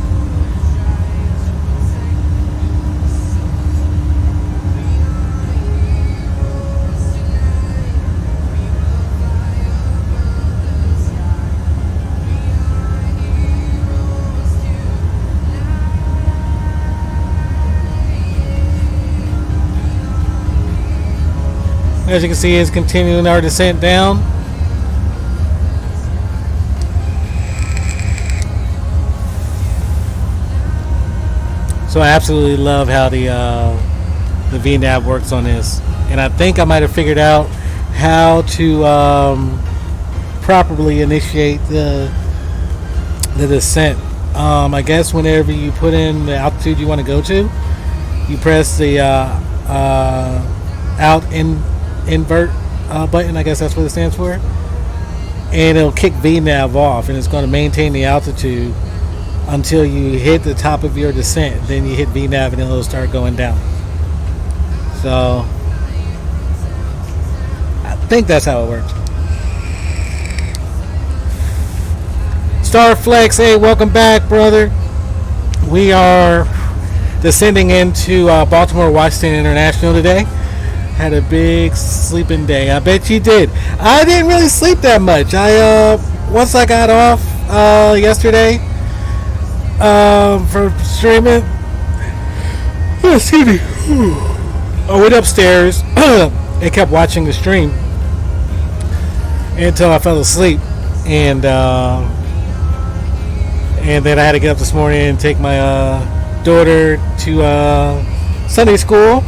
as you can see, is continuing our descent down. So I absolutely love how the VNAV works on this, and I think I might have figured out how to properly initiate the descent. I guess whenever you put in the altitude you want to go to, you press the invert button. I guess that's what it stands for, and it'll kick VNAV off, and it's going to maintain the altitude until you hit the top of your descent. Then you hit VNAV and it'll start going down. So I think that's how it works. Starflex, hey, welcome back, brother. We are descending into Baltimore Washington International today. Had a big sleeping day. I bet you did. I didn't really sleep that much. Once I got off yesterday for streaming, excuse me, I went upstairs and kept watching the stream until I fell asleep, and then I had to get up this morning and take my daughter to Sunday school,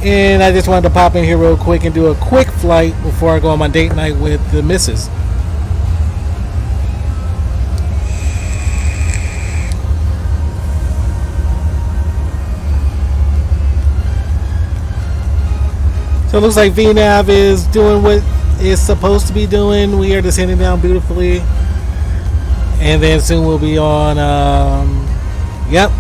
and I just wanted to pop in here real quick and do a quick flight before I go on my date night with the missus. So it looks like VNAV is doing what it's supposed to be doing. We are descending down beautifully. And then soon we'll be on, yep.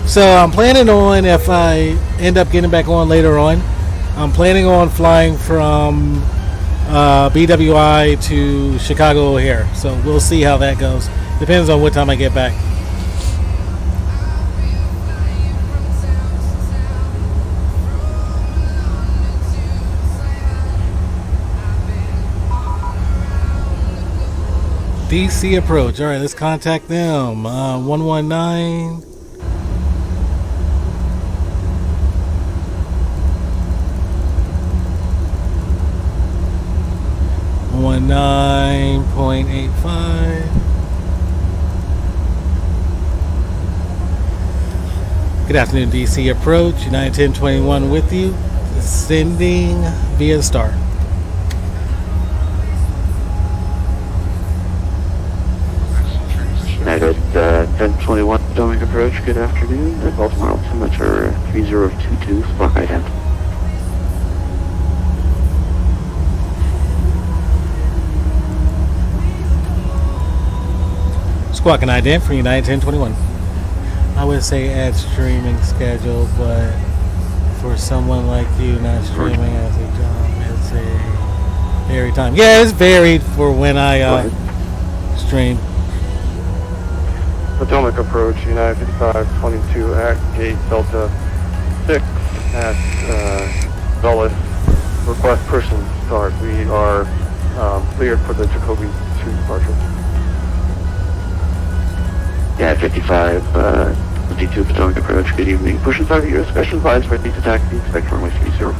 So I'm planning on, if I end up getting back on later on, I'm planning on flying from BWI to Chicago O'Hare. So we'll see how that goes. Depends on what time I get back. DC approach. All right, let's contact them. 119. .85. Good afternoon, DC approach. United 1021 with you. Descending via star. United 1021 Potomac approach, good afternoon. Baltimore altimeter 3022, squawk ident. Squawk and ident for United 1021. I would say add streaming schedule, but for someone like you, not streaming as a job, it's a varied time. Yeah, it's varied for when I stream. Potomac approach, United 5522 at gate Delta 6 at Dulles. Request person start. We are cleared for the Jacoby 2 departure. Yeah, 5522 Potomac approach, good evening. Push and target US special advised ready to taxi, expect runway 30.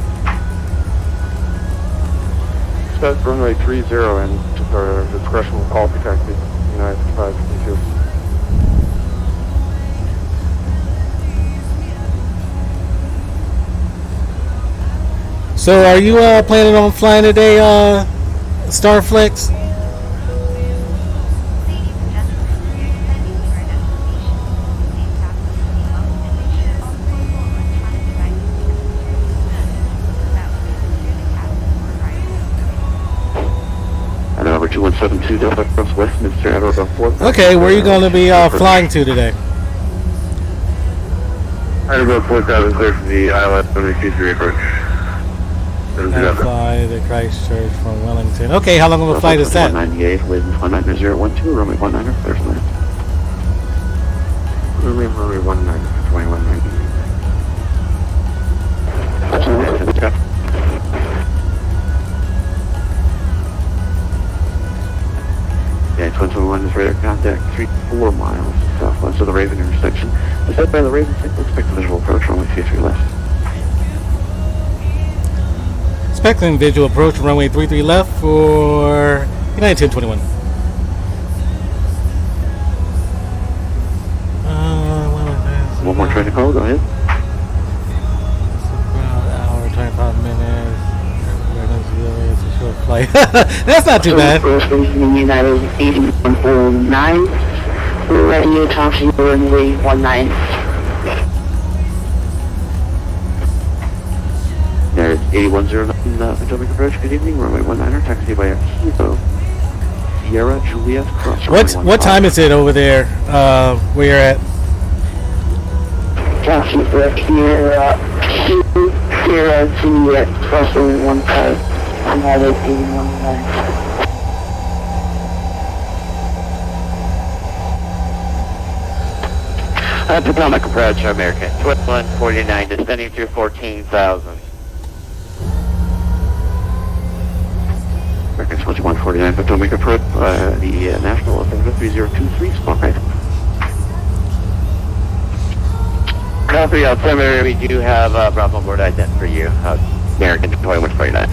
Expect runway 30 and our discretion will call for taxi, United 5522. So are you planning on flying today, Starflex? And over 2172 Delta across Westminster at about 4. Okay, where are you going to be flying to today? At about 4,000 clear from the ILS 723 approach. And fly to Christchurch from Wellington. Okay, how long of a flight is that? 198 with 19012, runway 19, clear from there. Runway 19, 2190. Yeah, 2021 is radar contact 3-4 miles southwest of the Raven intersection. Set by the Raven signal, expect a visual approach, runway 23 left. Expecting visual approach, runway 33 left for United 1021. One more training call, go ahead. About an hour, 25 minutes. It's a short flight. That's not too bad. First station United 8149. We're ready to talk to you runway 19. There's 8109 Potomac approach. Good evening, runway 19er, taxi by Kilo Sierra Juliet cross. What time is it over there? Where you're at? Taxi for Sierra Juliet cross 15. United 8109. Potomac approach, American 2149, descending through 14,000. American 2149, Potomac approach, the National Offender 3023, spot right. Copy, Altimeter, we do have Bravo board ident for you, American 2149.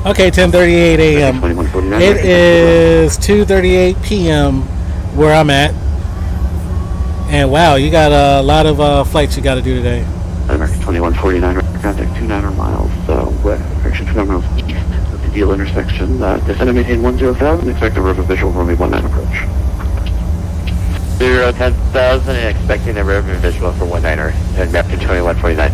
Okay, 10:38 a.m. 2149. It is 2:38 p.m. where I'm at. And wow, you got a lot of flights you got to do today. American 2149, contact 29 miles west, direction 29 miles east of the Deal intersection. Descend and maintain 10,000, expect a river visual runway 19 approach. 10,000 and expecting a river visual for 19er and American 2149.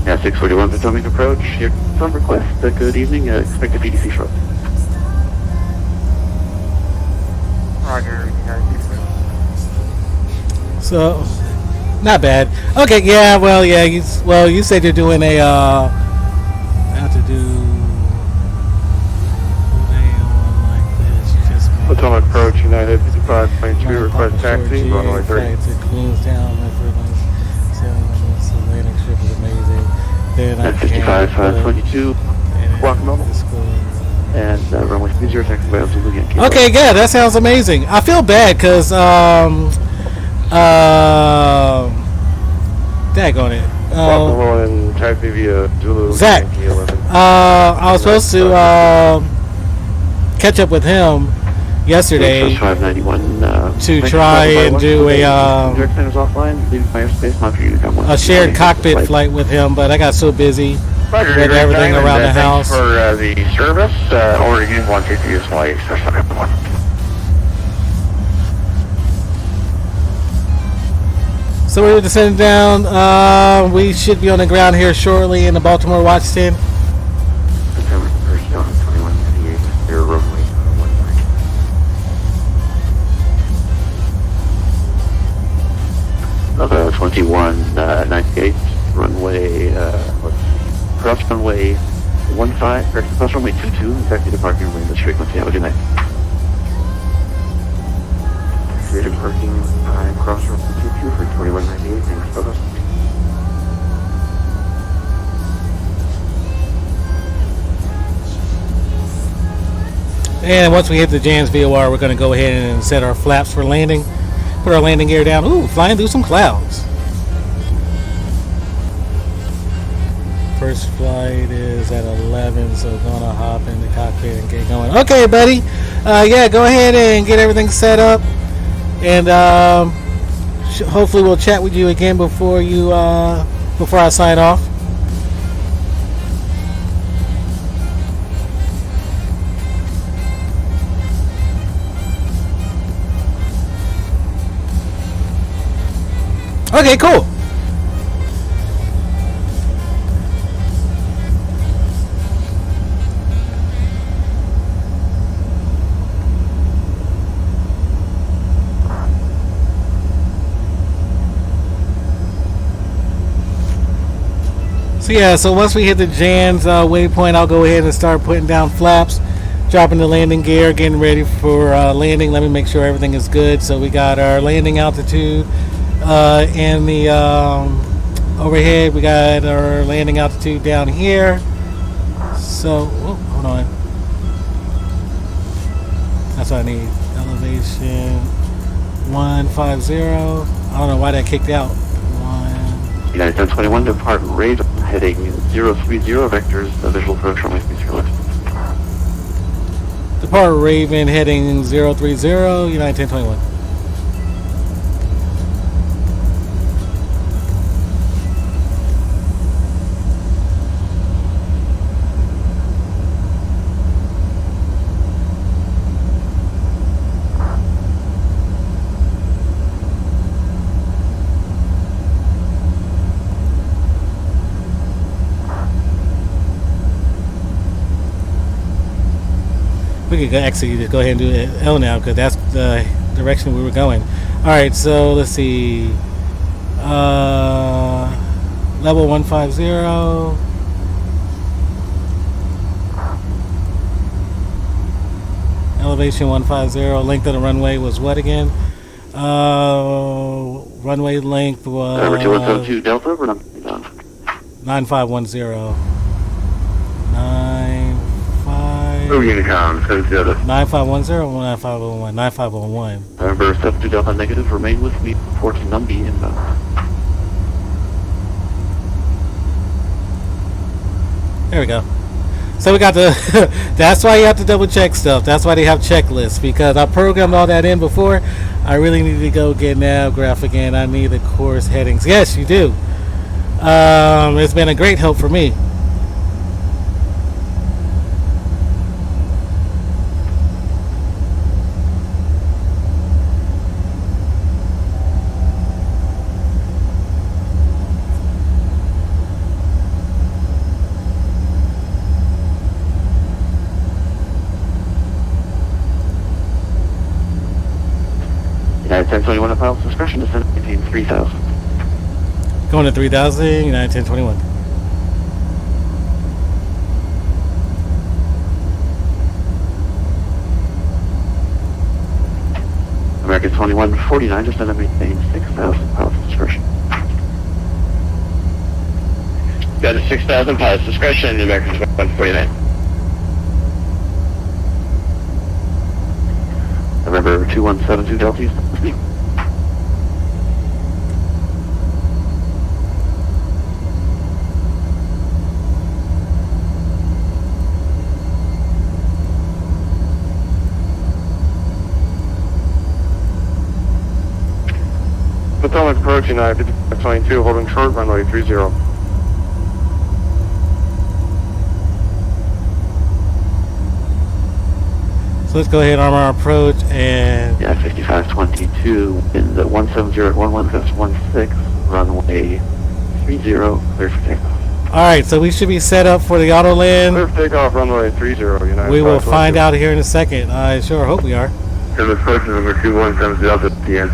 Yeah, 641 Potomac approach. Your phone request. Good evening. Expect a PDC short. Roger, you guys. So, not bad. Okay, yeah, well, yeah, you said you're doing a have to do like this. Just Potomac approach, United 55.2, request taxi, runway 30. It cools down. So the landing strip is amazing. Then I 5522, Guacamole. And runway 30, taxi by Zulu Yankee. Okay, yeah, that sounds amazing. I feel bad because daggone it. Guacamole and taxi via Zulu Zach. Yankee 11. I was supposed to catch up with him yesterday 591 to try and do a shared cockpit flight with him, but I got so busy Roger, with everything around the house. For the service, or you want to use my one. So we're descending down. We should be on the ground here shortly in the Baltimore Washington. September 1st, 2158, air runway 2198, runway, cross runway 15, cross runway 22, taxi departure runway, the frequency. Have a good night. Creative parking, cross runway 22 for 2198, thanks, brother. And once we hit the Jans VOR, we're going to go ahead and set our flaps for landing. Put our landing gear down. Ooh, flying through some clouds. First flight is at 11, so gonna hop in the cockpit and get going. Okay, buddy. Yeah, go ahead and get everything set up, and hopefully we'll chat with you again before I sign off. Okay, cool. So yeah, so once we hit the Jan's waypoint, I'll go ahead and start putting down flaps, dropping the landing gear, getting ready for landing. Let me make sure everything is good. So we got our landing altitude and the overhead. We got our landing altitude down here. So, hold on. That's what I need. Elevation 150. I don't know why that kicked out. United 1021, depart Raven, heading 030 vectors, visual approach runway 30 left. Depart Raven, heading 030, United 1021. We could actually just go ahead and do L now because that's the direction we were going. Alright, so let's see. Level 150. Elevation 150. Length of the runway was what again? Runway length was... Number 2172 Delta, we're not 9510. Unicom, 70. 9510 or 9501? 9501. Number 72 Delta negative, remain with me, Port Numbi inbound. There we go. So we got the... That's why you have to double check stuff. That's why they have checklists. Because I programmed all that in before. I really need to go get nav graph again. I need the course headings. Yes, you do. It's been a great help for me. United 1021 at pilot's discretion, descend maintain 3000. Going to 3000, United 1021. American 2149, descend and maintain 6000, pilot's discretion. Got a 6000, pilot's discretion, American 2149. November 2172 Delta. Potomac approach, United 22, holding short, runway 30. So let's go ahead and arm our approach and... Yeah, 5522 in the 170 at 1116, runway 30, clear for takeoff. Alright, so we should be set up for the auto land. Clear for takeoff, runway 30, United. We will find out here in a second. I sure hope we are. And approaching number 2170 Delta PN.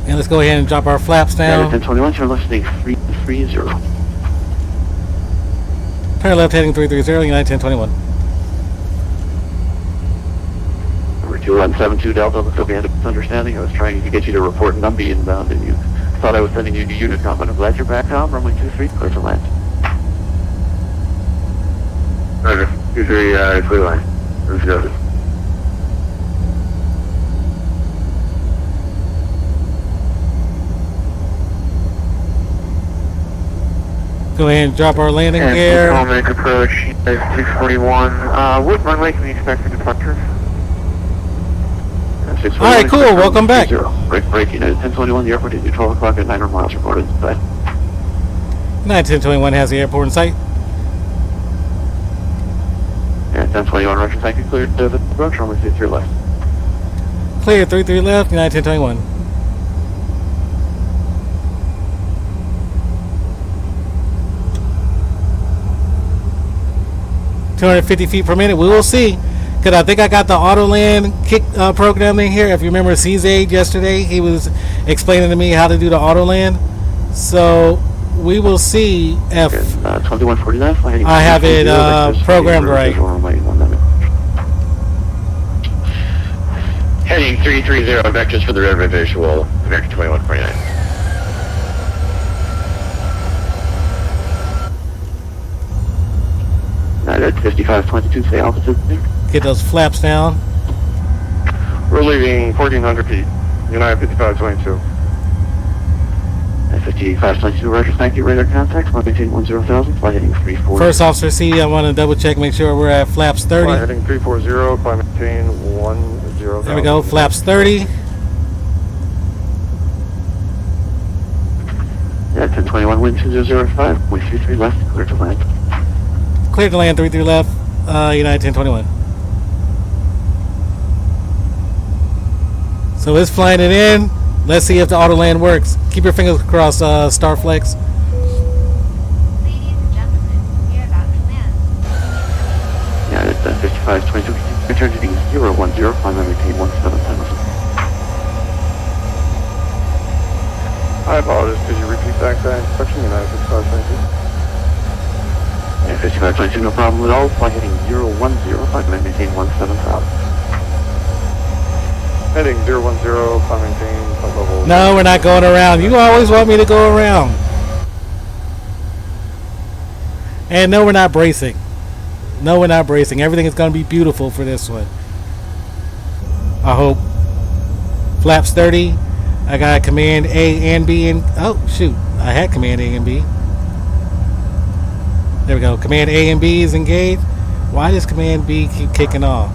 And let's go ahead and drop our flaps down. 1021, you're listening 330. Turn left heading 330, United 1021. Number 2172 Delta, looks like we had a misunderstanding. I was trying to get you to report Numbi inbound and you thought I was sending you to Unicom, but I'm glad you're back home. Runway 23, clear for land. Roger, 23, clear line. Roger. Go ahead and drop our landing gear. Potomac approach, 641. What runway can we expect for departure? Alright, cool. Welcome back. Break United 1021, the airport is 12 o'clock at 900 miles reported inside. United 1021 has the airport in sight. Yeah, 1021, Roger, thank you. Cleared the approach, runway 33 left. Clear 33 left, United 1021. $250 feet per minute. We will see. Because I think I got the auto land kick program in here. If you remember CZ yesterday, he was explaining to me how to do the auto land. So we will see if 2149, flying I have it programmed right. Heading 330, vectors for the river visual, American 2149. United 5522, say altitude. Get those flaps down. We're leaving 1,400 feet. United 5522. 5522, roger, thank you. Radar contact, maintain 10,000, fly heading 340. First officer C, I want to double check, make sure we're at flaps 30. Fly heading 340, climb maintain 10,000. There we go, flaps 30. Yeah, 1021, wind 2005, wind 33 left, clear to land. Clear to land 33 left, United 1021. So it's flying it in. Let's see if the auto land works. Keep your fingers crossed, Starflex. Ladies and gentlemen, we are about to land. Yeah, it's 5522, return to 010, climb and maintain 17,000. I apologize. Could you repeat that instruction? United 5522. Yeah, 5522, no problem at all, fly heading 010, climb and maintain 17,000. Heading 010, climb maintain flight level. No, we're not going around. You always want me to go around. And no, we're not bracing. No, we're not bracing. Everything is going to be beautiful for this one. I hope. Flaps 30. I got command A and B. And oh, shoot. I had command A and B. There we go. Command A and B is engaged. Why does command B keep kicking off?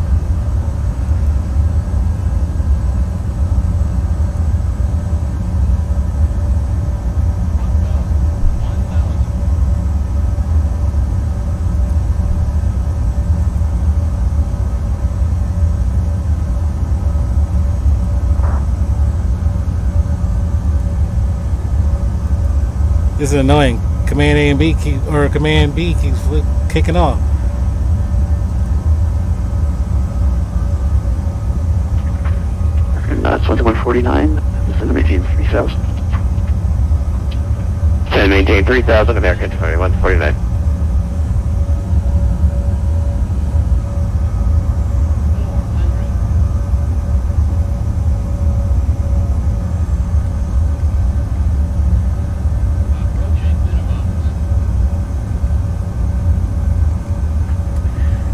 This is annoying. Command A and B Command B keeps kicking off. And 2149, this is maintain 3,000. 10 maintain 3,000, American 2149.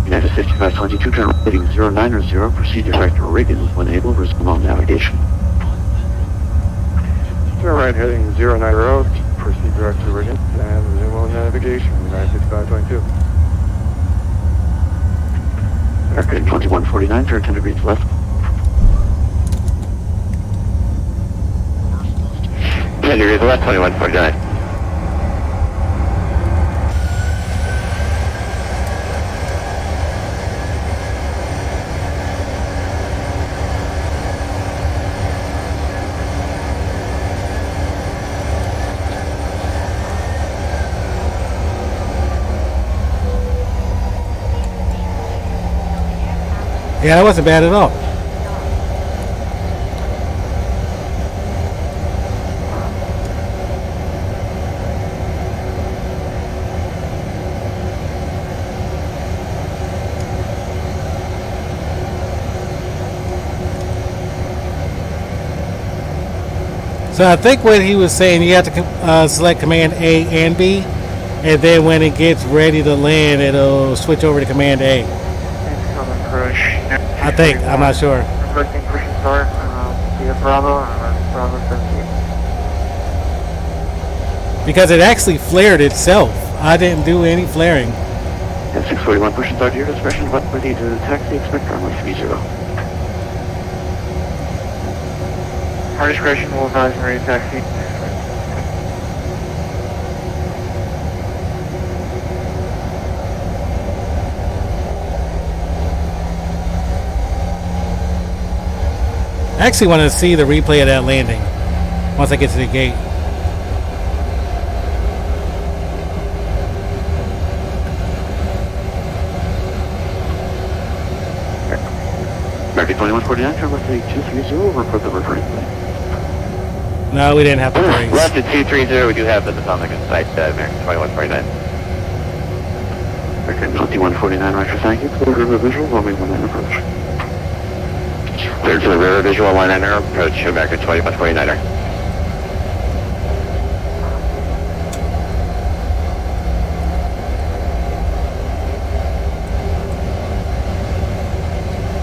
United 5522, turn heading 090, proceed to Director Reagan when able, resume on navigation. Turn right heading 090, proceed direct to Reagan and resume on navigation. United 5522. American 2149, turn 10 degrees left. 10 degrees left, 2149. Yeah, that wasn't bad at all. So I think what he was saying, you have to select Command A and B, and then when it gets ready to land, it'll switch over to Command A. I think. I'm not sure. Requesting push and start, via Bravo, Bravo 17. Because it actually flared itself. I didn't do any flaring. And 641, push and start here, discretion, but ready to taxi, expect runway 30. Our discretion will advise and ready to taxi. I actually want to see the replay of that landing once I get to the gate. American 2149, turn left heading 230, report the reverting. No, we didn't have to brace. Left at 230, we do have the Atomic in sight, American 2149. American 2149, Roger, thank you. Clear to the visual, runway 19 approach. Clear to the rear visual, 19 approach, American 2149er.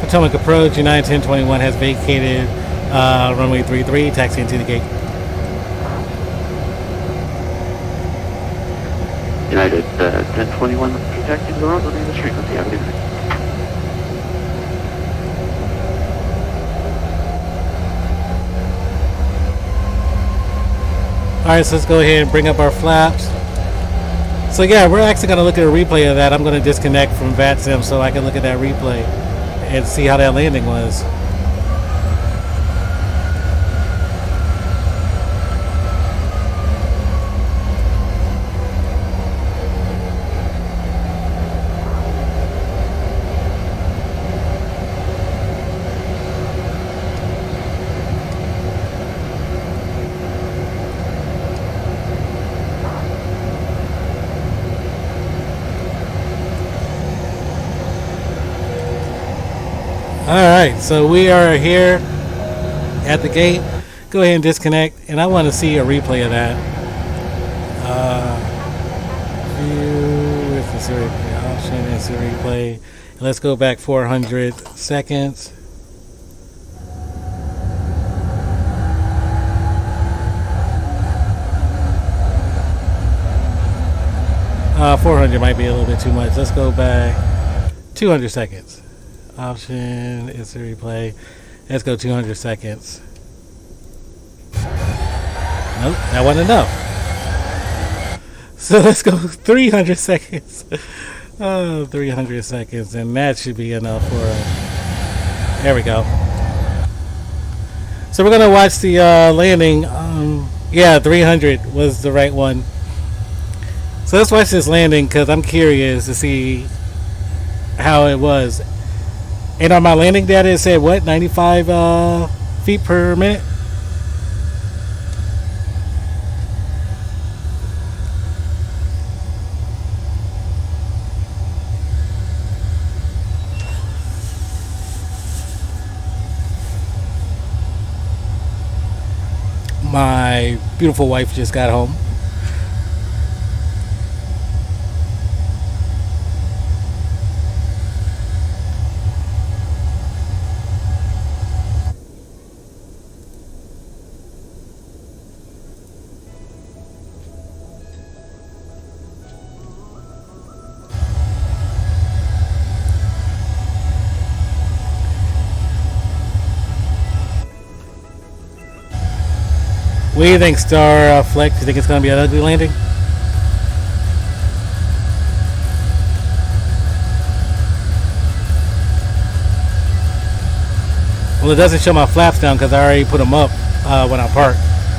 Potomac approach, United 1021 has vacated runway 33, taxi into the gate. United 1021, taxi to the road, runway the frequency, have a good night. Alright, so let's go ahead and bring up our flaps. So yeah, we're actually going to look at a replay of that. I'm going to disconnect from VATSIM so I can look at that replay and see how that landing was. Alright, so we are here at the gate. Go ahead and disconnect, and I want to see a replay of that. View with the series option is the replay. Let's go back 400 seconds. Uh, 400 might be a little bit too much. Let's go back 200 seconds. Option is the replay. Let's go 200 seconds. Nope, that wasn't enough. So let's go 300 seconds. Oh, 300 seconds, and that should be enough for there we go. So we're gonna watch the landing. Yeah, 300 was the right one. So let's watch this landing because I'm curious to see how it was. And on my landing data, it said what? 95 feet per minute? My beautiful wife just got home. What do you think, Star Flex? You think it's going to be an ugly landing? Well, it doesn't show my flaps down because I already put them up when I park.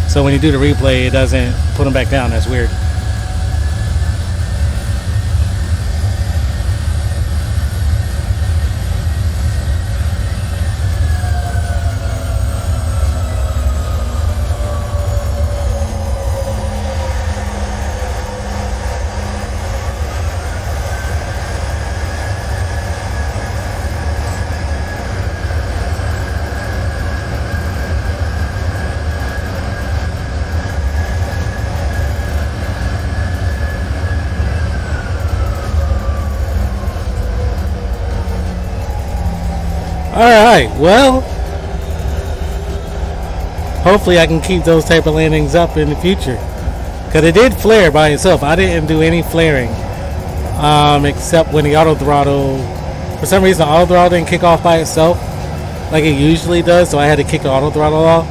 So when you do the replay, it doesn't put them back down. That's weird. Alright, well, hopefully I can keep those type of landings up in the future. Because it did flare by itself. I didn't do any flaring. Except when the auto throttle, for some reason the auto throttle didn't kick off by itself like it usually does, so I had to kick the auto throttle off.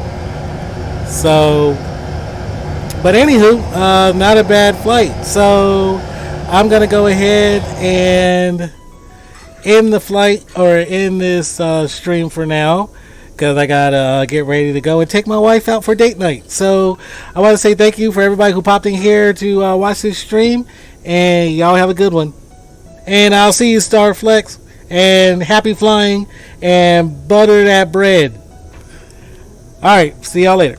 So, but anywho, not a bad flight. So I'm going to go ahead and end the flight, or in this stream for now, because I gotta get ready to go and take my wife out for date night. So I want to say thank you for everybody who popped in here to watch this stream, and y'all have a good one. And I'll see you, Starflex, and happy flying, and butter that bread. Alright, see y'all later.